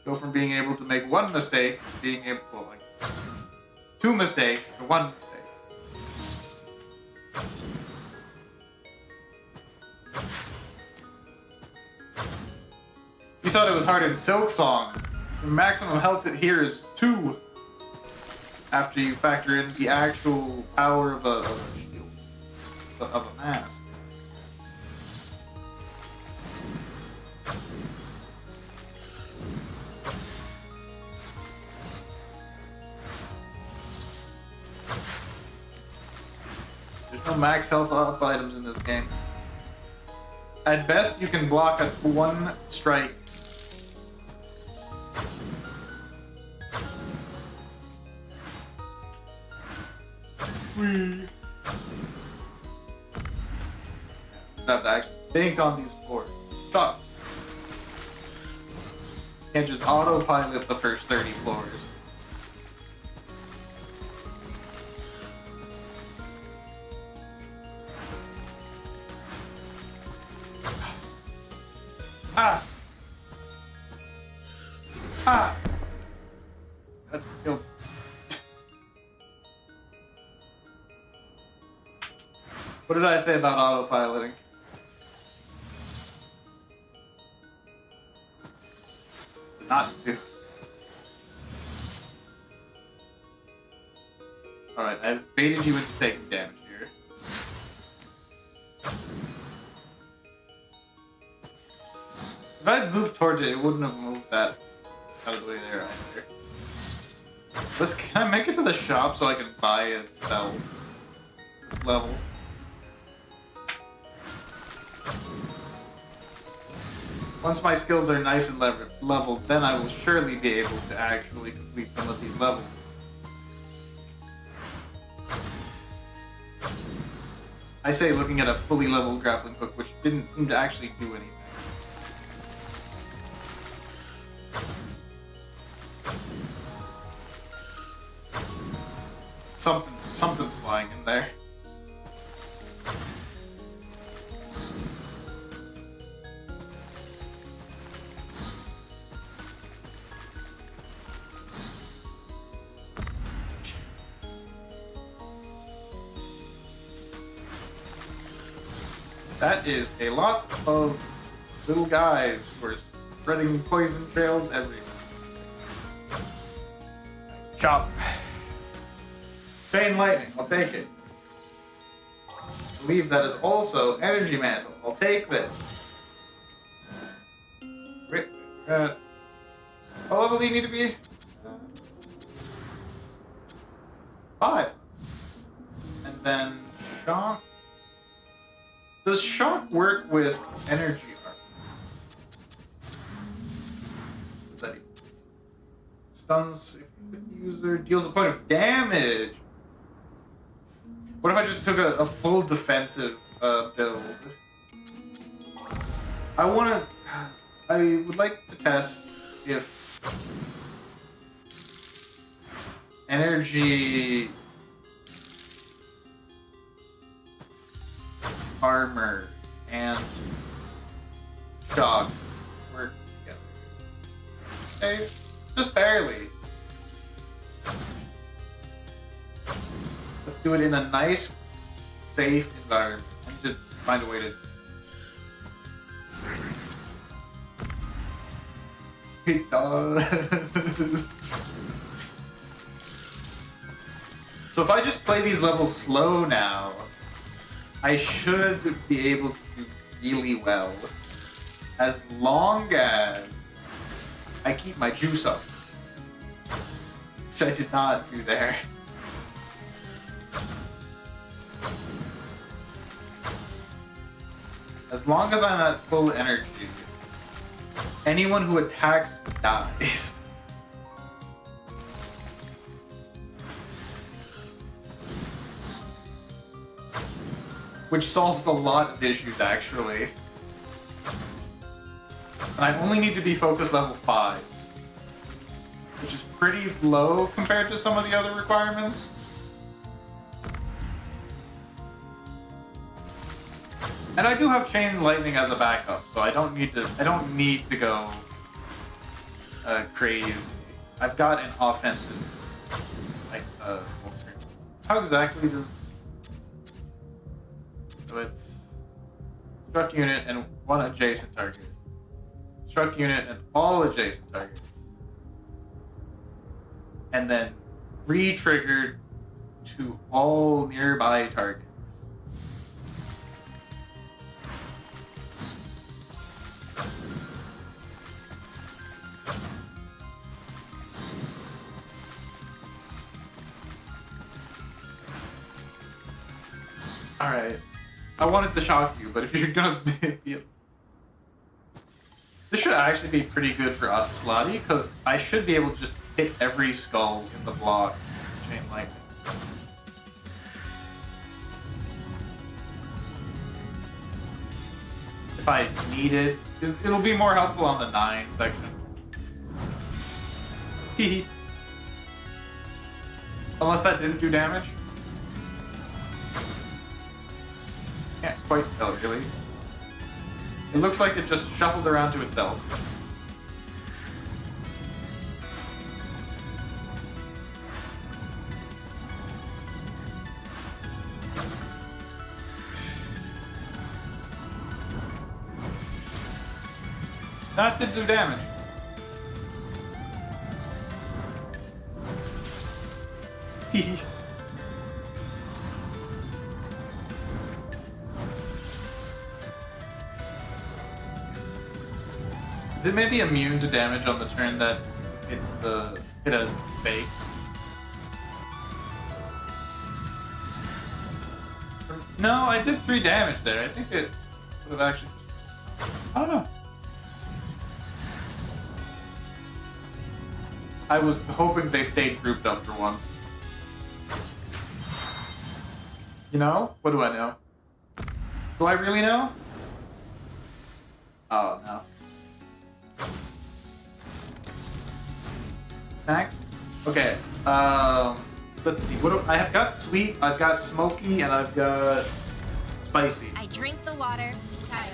Go from being able to make 1 mistake to being able to, like, 2 mistakes to 1 mistake. You thought it was hard in Silk Song. The maximum health here is 2. After you factor in the actual power of a shield, of a mask. There's no max health up items in this game. At best, you can block at 1 strike. You have to actually think on these floors. Stop. You can't just autopilot the first 30 floors. Ah! Ah! That killed. What did I say about autopiloting? Not to. Alright, I've baited you into taking damage here. If I had moved towards it, it wouldn't have moved that out of the way there either. Can I make it to the shop so I can buy a spell level? Once my skills are nice and leveled, then I will surely be able to actually complete some of these levels. I say looking at a fully leveled grappling hook, which didn't seem to actually do anything. Something's flying in there. That is a lot of little guys who are spreading poison trails everywhere. Chop. Chain lightning, I'll take it. I believe that is also energy mantle. I'll take this. What level do you need to be? 5. And then shock. Does shock work with energy armor? What does that even? Stuns the user, deals a point of damage. What if I just took a full defensive build? I would like to test if energy armor and shock work together. Okay, just barely. Let's do it in a nice, safe environment. I need to find a way to. It does. So if I just play these levels slow now, I should be able to do really well. As long as I keep my juice up. Which I did not do there. As long as I'm at full energy, anyone who attacks dies. Which solves a lot of issues, actually. And I only need to be focus level 5. Which is pretty low compared to some of the other requirements. And I do have chain lightning as a backup, so I don't need to go crazy. I've got an offensive how exactly does so it's struck unit and one adjacent target. Struck unit and all adjacent targets. And then re-triggered to all nearby targets. Alright. I wanted to shock you, but if you're gonna be... This should actually be pretty good for us, Slotty, because I should be able to just hit every skull in the block with chain lightning. If I need it, it'll be more helpful on the 9 section. Hee. Unless that didn't do damage. Can't quite tell, really. It looks like it just shuffled around to itself. That did do damage. Is it maybe immune to damage on the turn that hit a fake? No, I did 3 damage there. I think it would have actually... I don't know. I was hoping they stayed grouped up for once. You know? What do I know? Do I really know? Oh, no. Snacks? Okay. Let's see. I have got sweet, I've got smoky, and I've got spicy. I drink the water.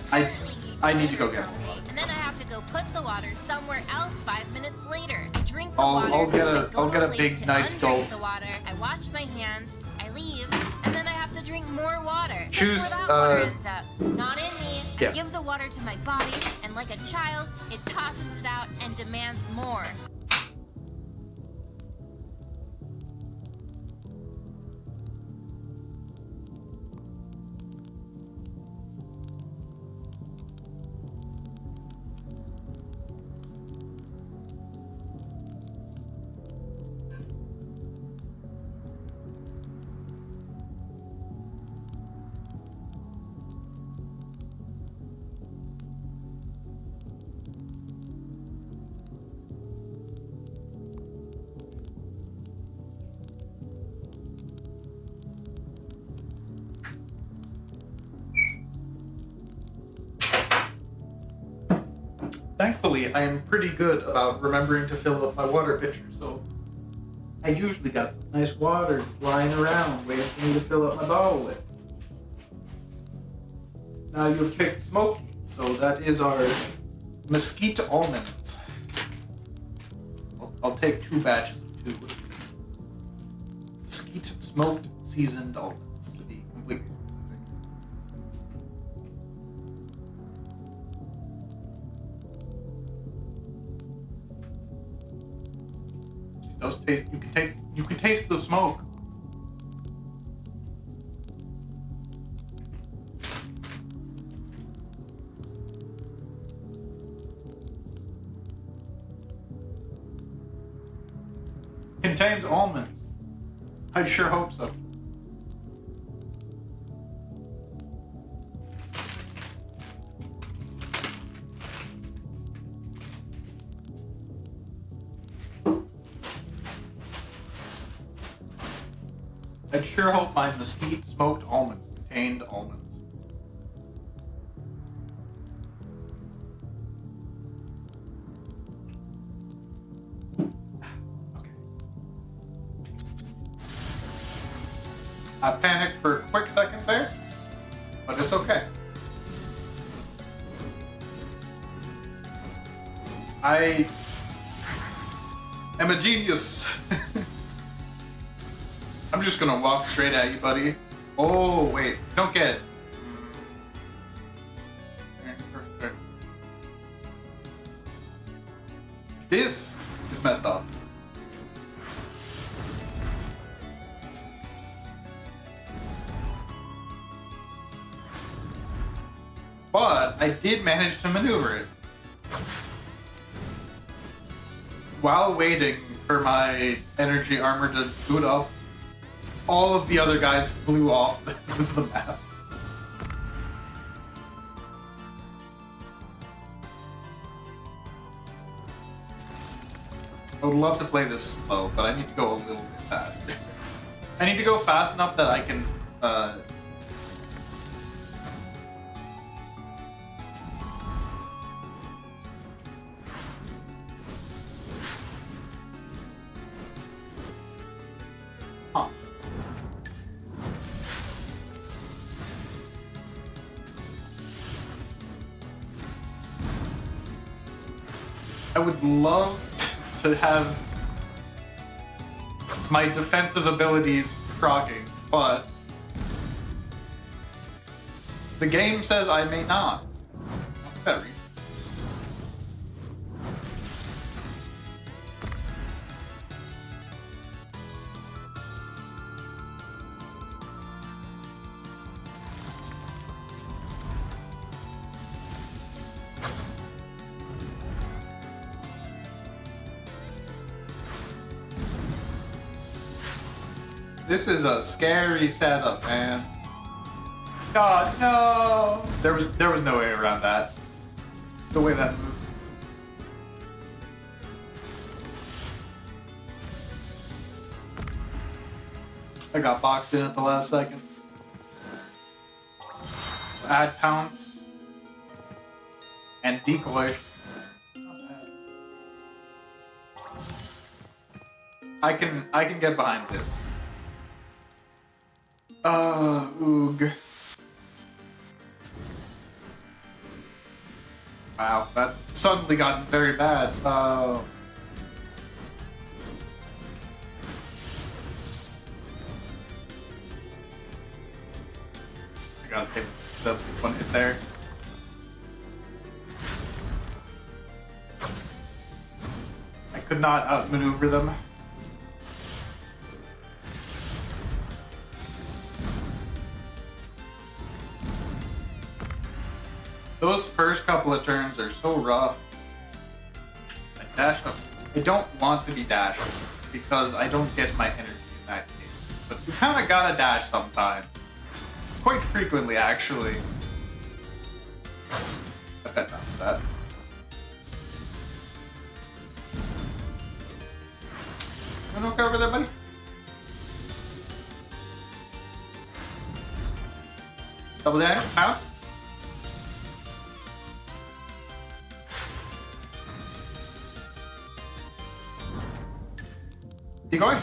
I need to go get more water. And then I have to go put the water somewhere else 5 minutes later. I drink the I'll water. I'll get a place big to nice undrink gulp. the water. I wash my hands. I leave, and then I have to drink more water. Choose, That's where that water ends up. Not in me. Yeah. I give the water to my body, and like a child, it tosses it out and demands more. Thankfully, I am pretty good about remembering to fill up my water pitcher, so I usually got some nice water just lying around waiting for me to fill up my bottle with. Now you've picked smoky, so that is our mesquite almonds. I'll take 2 batches of 2. Mesquite smoked seasoned almonds, to be completely specific. Those taste. You can taste the smoke. Contains almonds. I sure hope so. I sure hope my mesquite smoked almonds contained almonds. Okay. I panicked for a quick second there, but it's okay. I am a genius. I'm just gonna walk straight at you, buddy. Oh, wait. Don't get it. This is messed up. But I did manage to maneuver it. While waiting for my energy armor to boot up, all of the other guys flew off the map. I would love to play this slow, but I need to go a little bit faster. I need to go fast enough that I can, Huh. I would love to have my defensive abilities proccing, but the game says I may not. Very. This is a scary setup, man. God, no! There was no way around that. The way that moved. I got boxed in at the last second. Add pounce and decoy. Not bad. I can get behind this. Oog. Wow, that's suddenly gotten very bad. I gotta take the one hit there. I could not outmaneuver them. Those first couple of turns are so rough. I dash up. I don't want to be dashing because I don't get my energy in that case. But you kind of gotta dash sometimes. Quite frequently, actually. I bet not for that. You okay over there, buddy? Double damage, pounce. Keep going.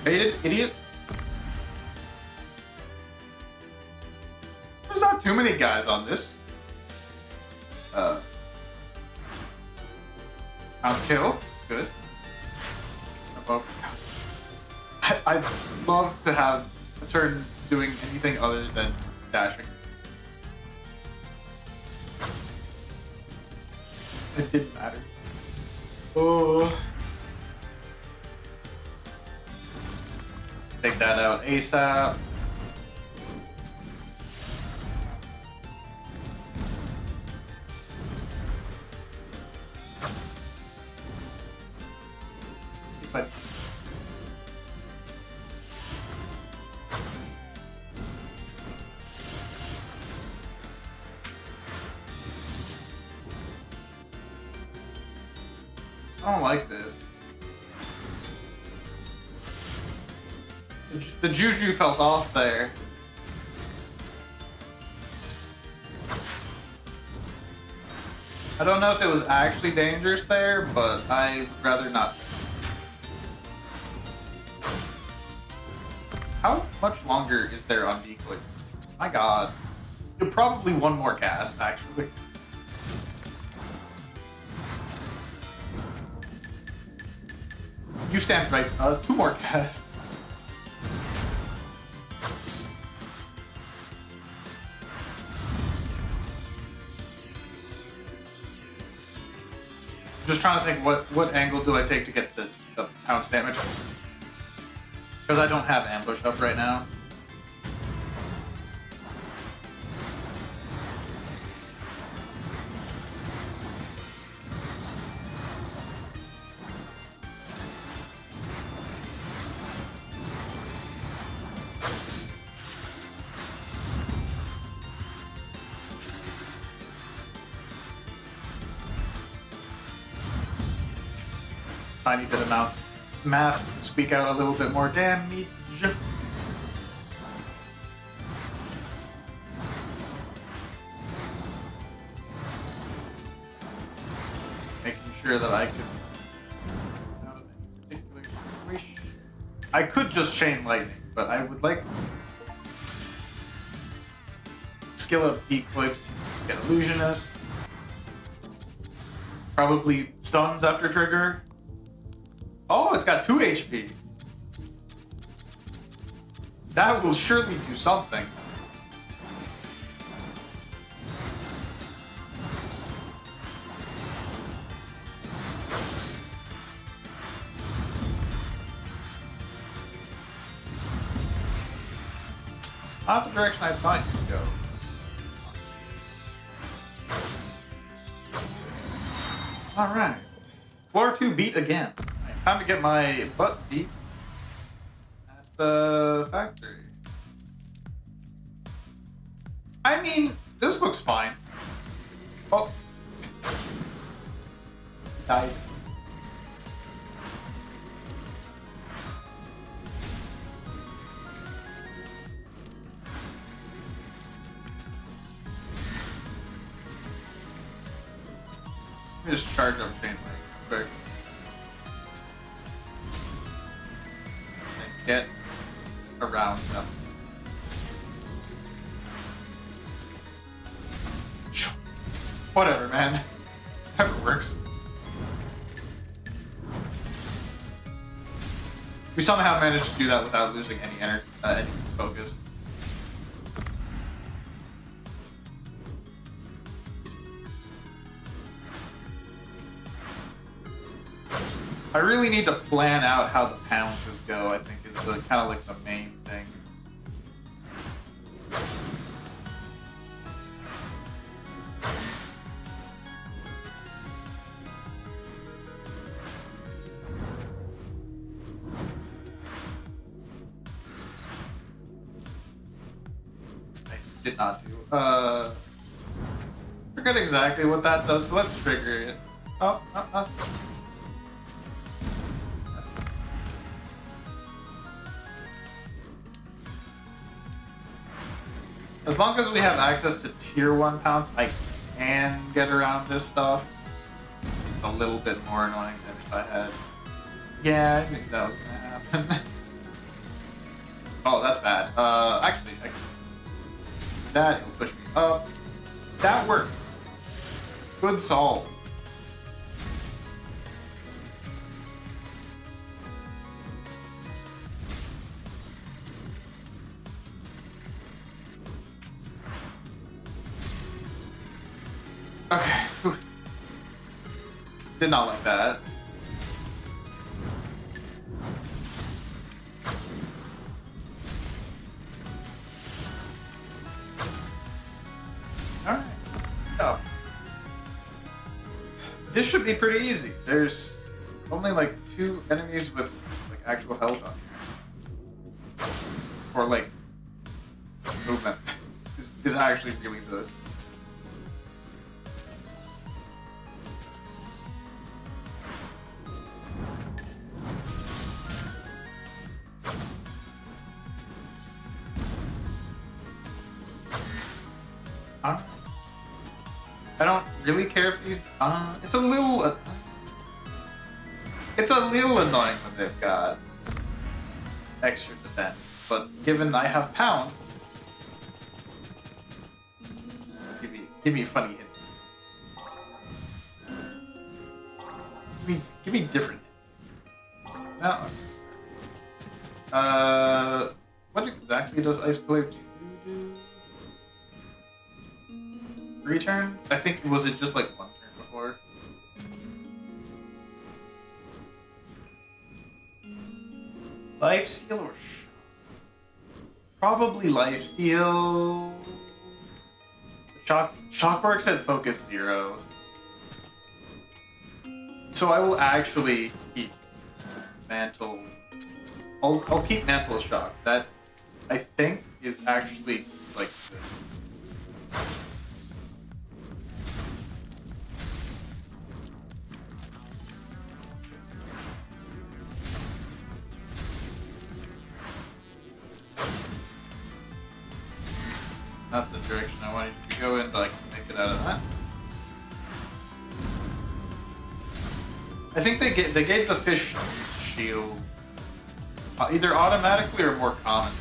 Baited, idiot. There's not too many guys on this. Pounce kill. Good. I'd love to have a turn doing anything other than dashing. It didn't matter. Oh. Take that out ASAP. But I don't like this. The juju felt off there. I don't know if it was actually dangerous there, but I'd rather not. How much longer is there on decoy? My god. Probably one more cast, actually. You stand right. 2 more casts. I'm just trying to think what angle do I take to get the pounce damage? Because I don't have ambush up right now. Tiny bit of math squeak out a little bit more damage. Making sure that I can out of any particular situation. I could just chain lightning, but I would like skill up decoy, get illusionist. Probably stuns after trigger. Oh, it's got 2 HP. That will surely do something. Not the direction I thought you'd go. Alright. Floor 2 beat again. Time to get my butt beat at the factory. I mean, this looks fine. Oh. Died. just charge up chain link quick. And get around them. Whatever, man. Whatever works. We somehow managed to do that without losing any energy, any focus. I really need to plan out how the pounces go, I think is the kind of like the main thing. I did not do. Forget exactly what that does, so let's trigger it. Oh. As long as we have access to tier 1 pounce, I can get around this stuff. A little bit more annoying than if I had. Yeah, I think that was gonna happen. Oh, that's bad. Actually, that will push me up. That worked. Good solve. Okay. Whew. Did not like that. Alright. Oh. This should be pretty easy. There's only like 2 enemies with like actual health on here. Or like movement is actually really good. I don't really care if these. It's a little annoying when they've got extra defense, but given I have pounds, give me funny hints. Give me different hints. No. What exactly does Ice Pillar 2 do? 3 turns? I think, was it just like 1 turn before? Lifesteal or probably lifesteal. Shockworks at focus 0. So I will actually keep Mantle. I'll keep Mantle Shock. That I think is actually like good. Not the direction I wanted you to go in, but I can make it out of that. I think they gave the fish shields either automatically or more commonly.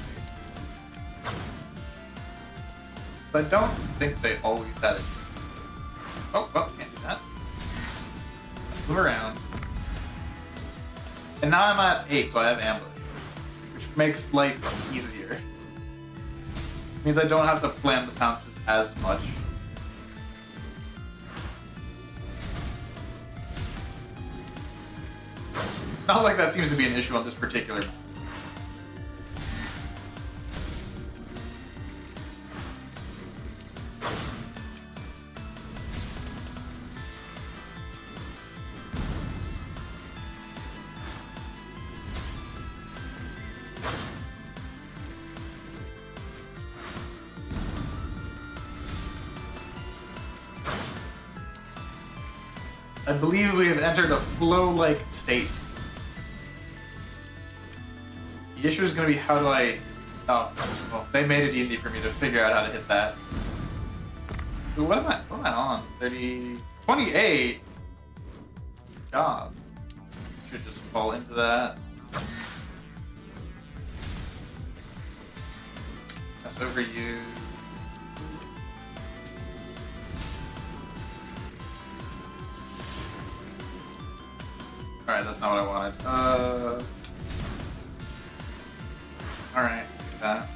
I don't think they always had it. Oh, well, can't do that. Move around. And now I'm at 8, so I have ambush, which makes life easier. Means I don't have to plan the pounces as much. Not like that seems to be an issue on this particular map. I believe we have entered a flow-like state. The issue is going to be how do I... Oh, well, they made it easy for me to figure out how to hit that. Ooh, what am I on? 30... 28? job. Should just fall into that. That's over you. Alright, that's not what I wanted. Alright, that.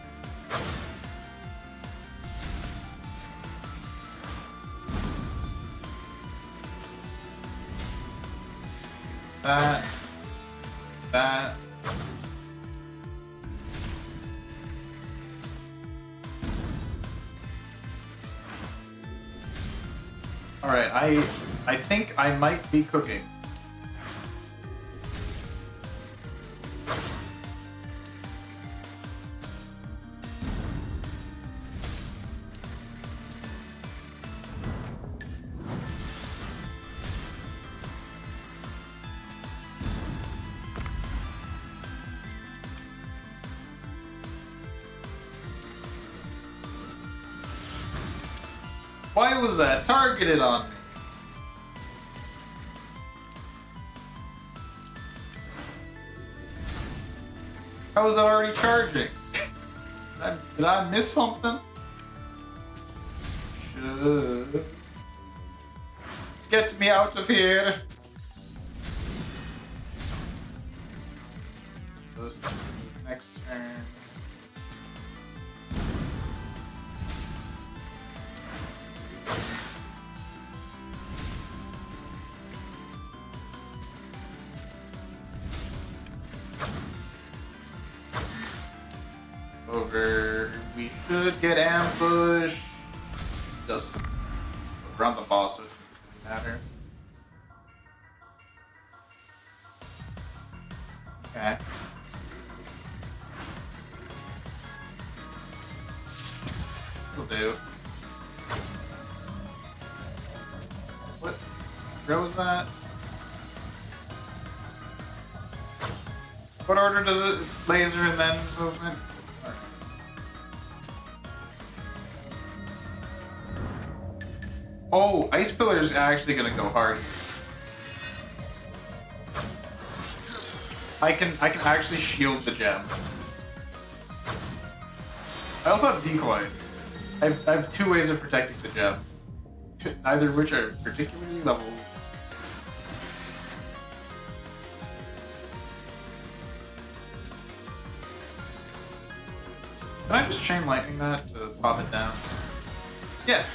That. Alright, I think I might be cooking. Why was that targeted on me? How was that already charging? Did I miss something? Should get me out of here. Those next turn. Over. We should get ambushed. Just around the boss, so it doesn't really matter. Okay. Will do. What? Where was that? What order does it? Laser and then movement? Oh, Ice Pillar is actually gonna go hard. I can actually shield the gem. I also have decoy. I have two ways of protecting the gem, neither of which are particularly level. Can I just chain lightning that to pop it down? Yes.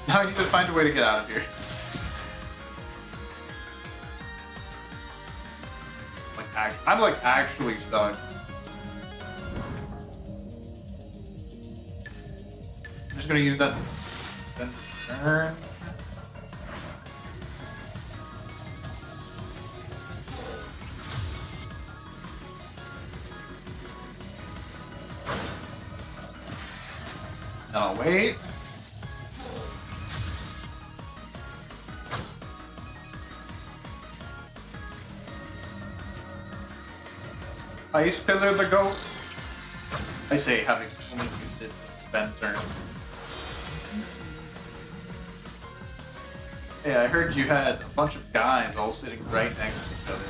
Now I need to find a way to get out of here. I'm like actually stuck. I'm just gonna use that to spend the turn. Then I'll wait. Ice Pillar the goat. I say having only used it in spend turn. Hey, I heard you had a bunch of guys all sitting right next to each other.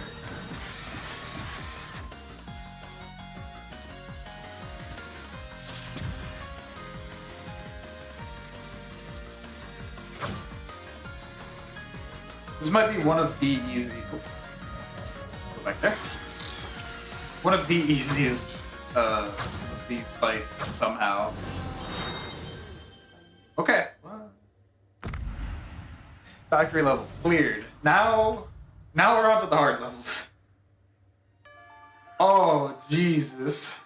This might be one of the easy. Go back there. One of the easiest of these fights somehow. Okay. Factory level cleared. Now we're on to the hard levels. Oh Jesus.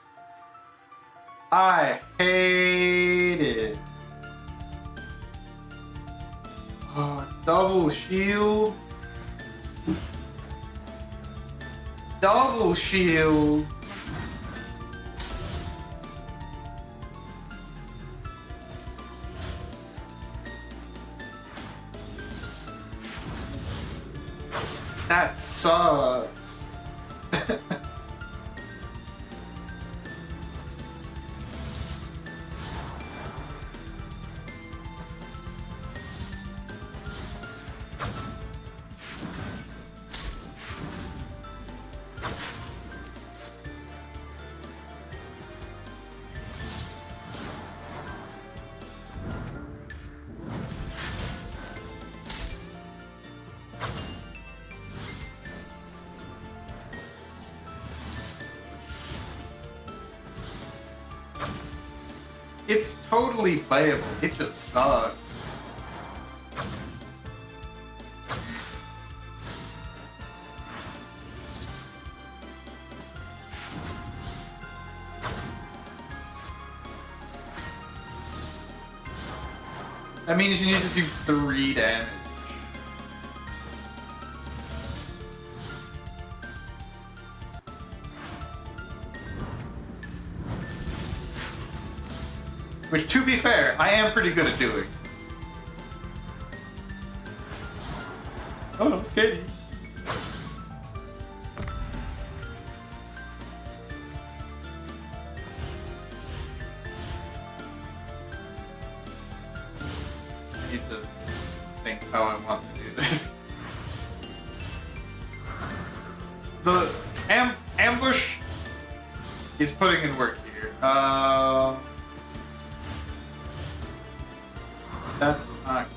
I hate it. Oh, double shields. Double shields. That sucks. It's totally playable. It just sucks. That means you need to do 3 damage. Which, to be fair, I am pretty good at doing. Oh, no, it's Katie. I need to think how I want to do this. The ambush is putting in work here. That's not...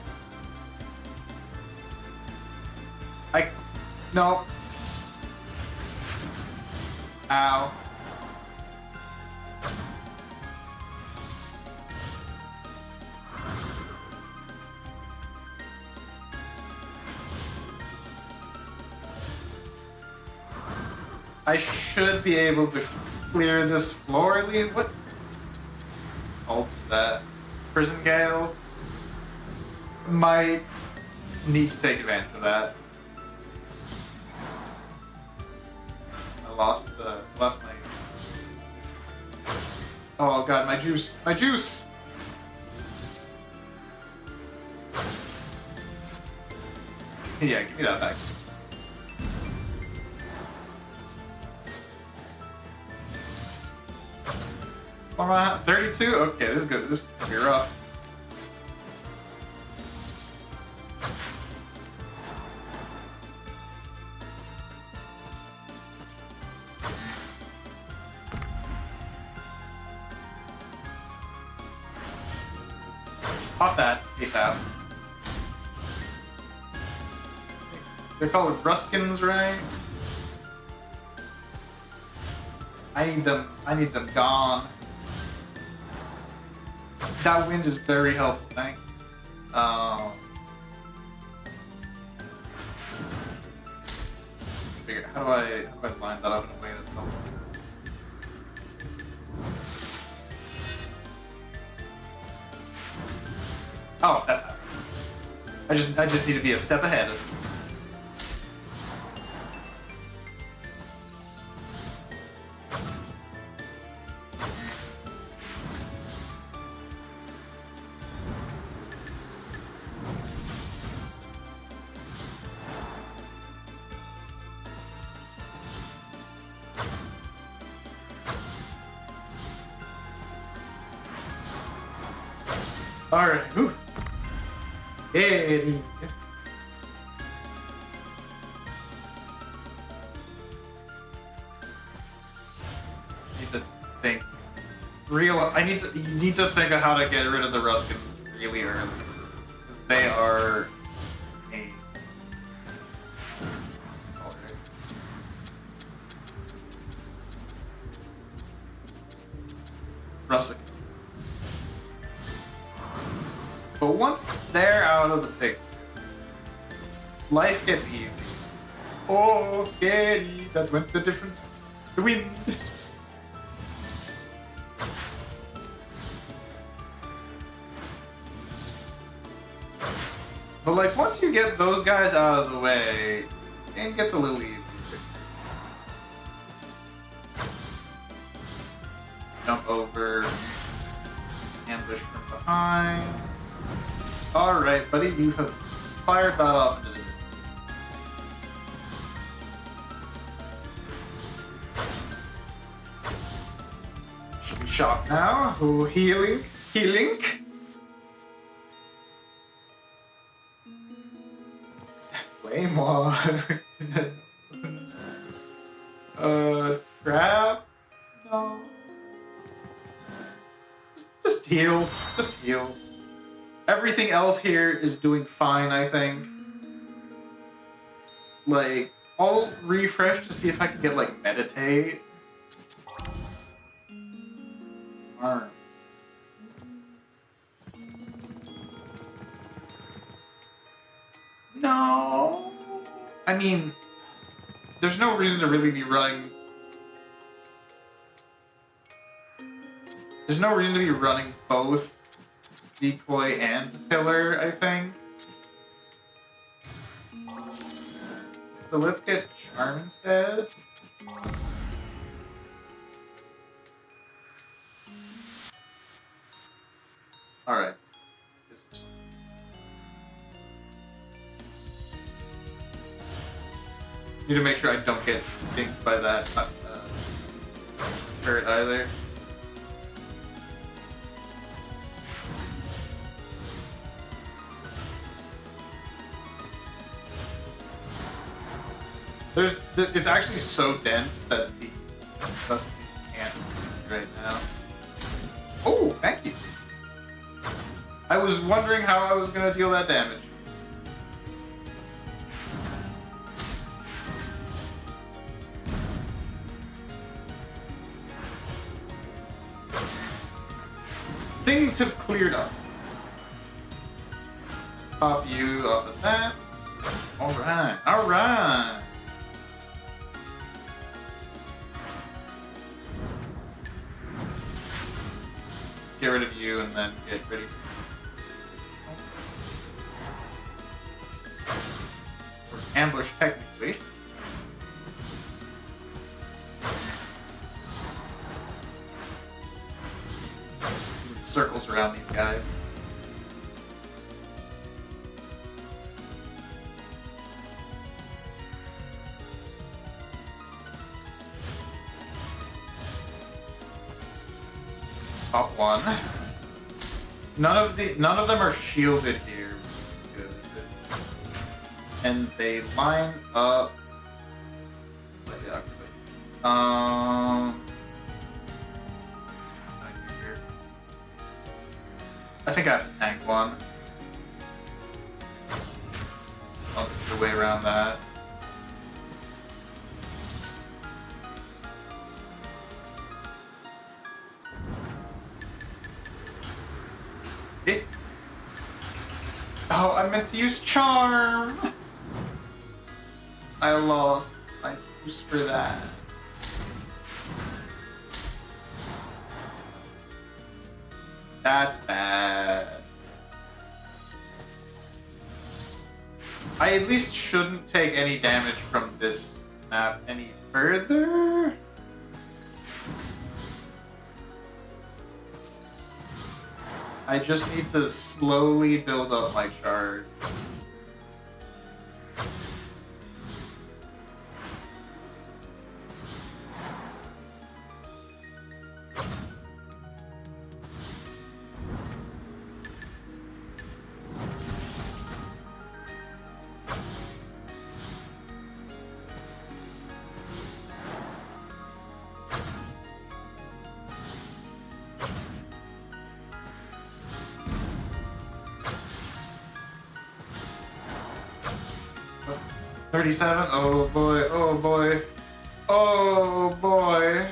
No. Ow. I should be able to clear this floor. What? Hold that. Prison Gale. Might need to take advantage of that. I lost my... Oh god, my juice! My juice! Yeah, give me that back. What am I at? 32? Okay, this is good. This is gonna be rough. Pop that. Peace out. They're called Ruskins, right? I need them gone. That wind is very helpful, thank you. How do I line that up in a way that's helpful? Oh, that's how. I just need to be a step ahead. Alright, whew. Hey. Need to think. You need to think of how to get rid of the Ruskins really early. Because they are a... Ruskin. But once they're out of the picture, life gets easy. Oh, scary! That went the wind. But like, once you get those guys out of the way, the game gets a little easier. Jump over, ambush from behind. Alright, buddy, you have fired that off into the distance. Should be shocked now. Oh, healing. Healing. Claymore. Trap? No. Just heal. Just heal. Everything else here is doing fine, I think. Like, I'll refresh to see if I can get, like, meditate. Alright. No. I mean, there's no reason to really be running. There's no reason to be running both decoy and pillar, I think. So let's get charm instead. Alright. Need to make sure I don't get dinked by that turret either. It's actually so dense that the Dusty can't right now. Oh, thank you. I was wondering how I was gonna deal that damage. Things have cleared up. Pop you off of that. Alright, alright. Get rid of you and then get ready. Or ambush, technically. Circles around these guys. Top one. None of them are shielded here. Good. And they line up. I think I have to tank one. I'll get the way around that. Okay. Oh, I meant to use charm! I lost my boost for that. That's bad. I at least shouldn't take any damage from this map any further. I just need to slowly build up my charge. $37? Oh boy, oh boy, oh boy.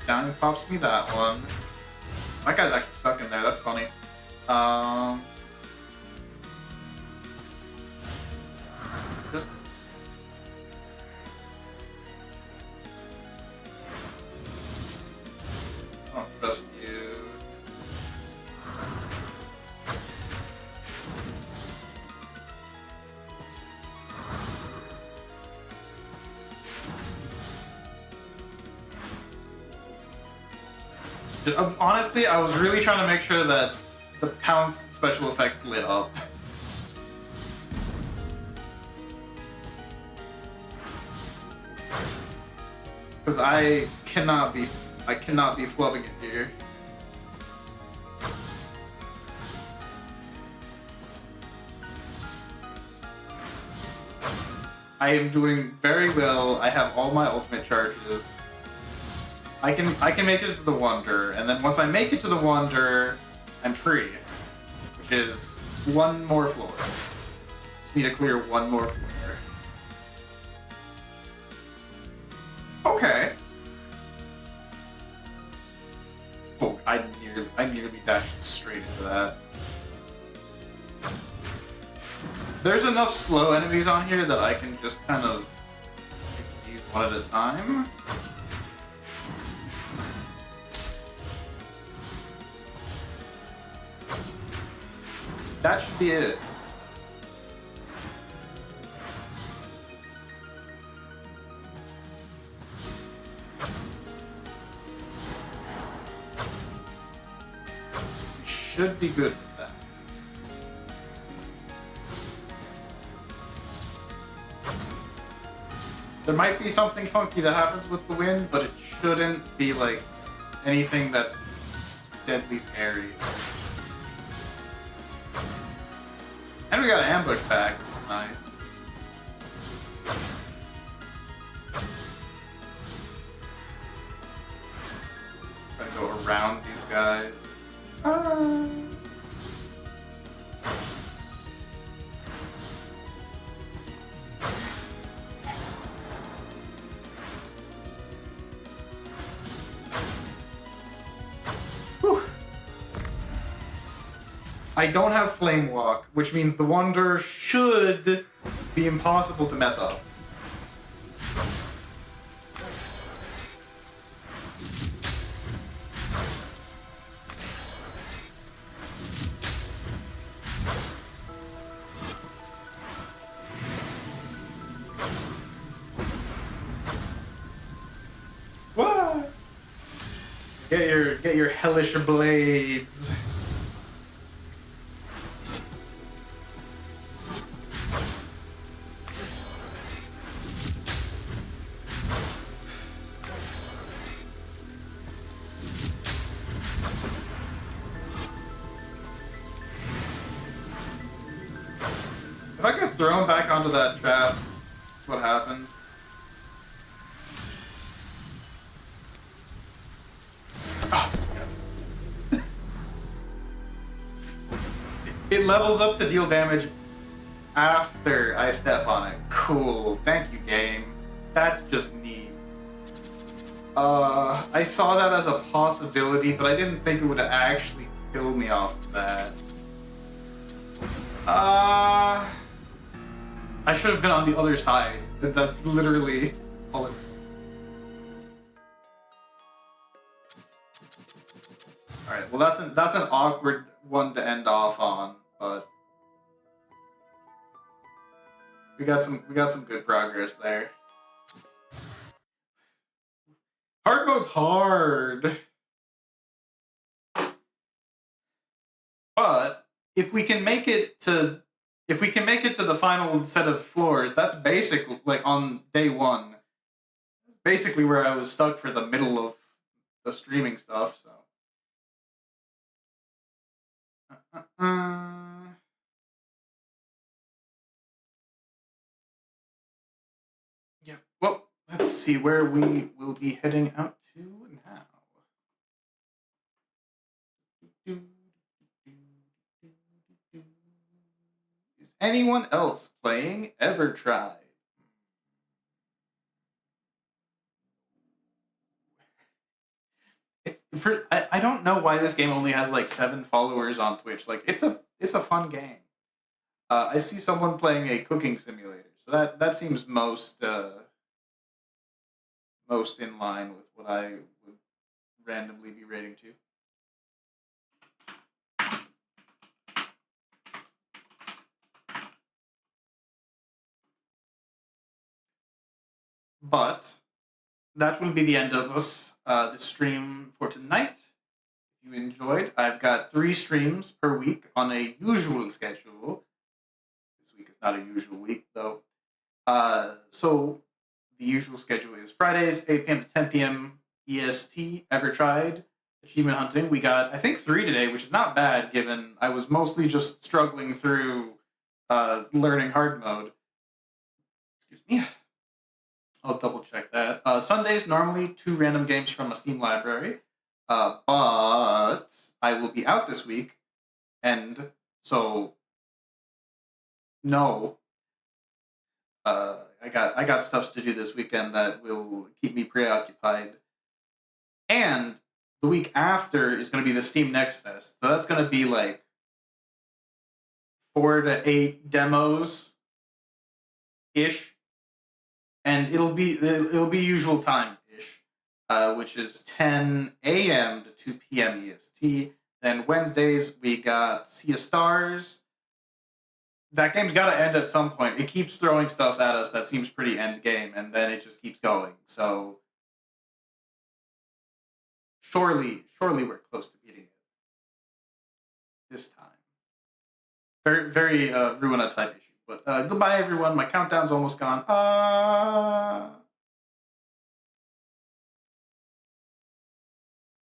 Down pops me that one. That guy's actually stuck in there, that's funny. Just... I don't trust you. Honestly, I was really trying to make sure that the pounce special effect lit up. Because I cannot be flubbing it here. I am doing very well. I have all my ultimate charges. I can make it to the Wonder, and then once I make it to the Wonder, I'm free. Which is one more floor. Need to clear one more floor. Okay. Oh, I nearly dashed straight into that. There's enough slow enemies on here that I can just kind of use one at a time. That should be it. We should be good with that. There might be something funky that happens with the wind, but it shouldn't be like anything that's deadly scary. And we got an ambush back. Nice. Try to go around these guys. Whew. I don't have Flame Walk, which means the Wanderer should be impossible to mess up. What? Get your hellish blades. If I get thrown back onto that trap, what happens? Oh, God. It levels up to deal damage after I step on it. Cool. Thank you, game. That's just neat. I saw that as a possibility, but I didn't think it would actually kill me off of that. I should have been on the other side. That's literally all it was. Alright, well that's an awkward one to end off on, but we got some good progress there. Hard mode's hard. But if we can make it to the final set of floors, that's basically like on day one. Basically where I was stuck for the middle of the streaming stuff, so. Yeah, well, let's see where we will be heading out to now. Is anyone else playing Ever Tried? I don't know why this game only has like 7 followers on Twitch. Like it's a fun game. I see someone playing a cooking simulator, so that seems most in line with what I would randomly be rating to. But that will be the end of the stream for tonight. If you enjoyed, I've got 3 streams per week on a usual schedule. This week is not a usual week, though. So the usual schedule is Fridays, 8 p.m. to 10 p.m. EST, Ever Tried, Achievement Hunting. We got, I think, 3 today, which is not bad, given I was mostly just struggling through learning hard mode. Excuse me. I'll double check that. Sundays, normally 2 random games from a Steam library. But I will be out this week, and so no. I got stuff to do this weekend that will keep me preoccupied. And the week after is going to be the Steam Next Fest. So that's going to be like 4 to 8 demos ish, and it'll be usual time ish, which is 10 a.m. to 2 p.m. EST. Then Wednesdays we got Sea of Stars. That game's got to end at some point. It keeps throwing stuff at us that seems pretty end game, and then it just keeps going. So surely we're close to beating it this time. Very Ruina type issue. But goodbye, everyone. My countdown's almost gone.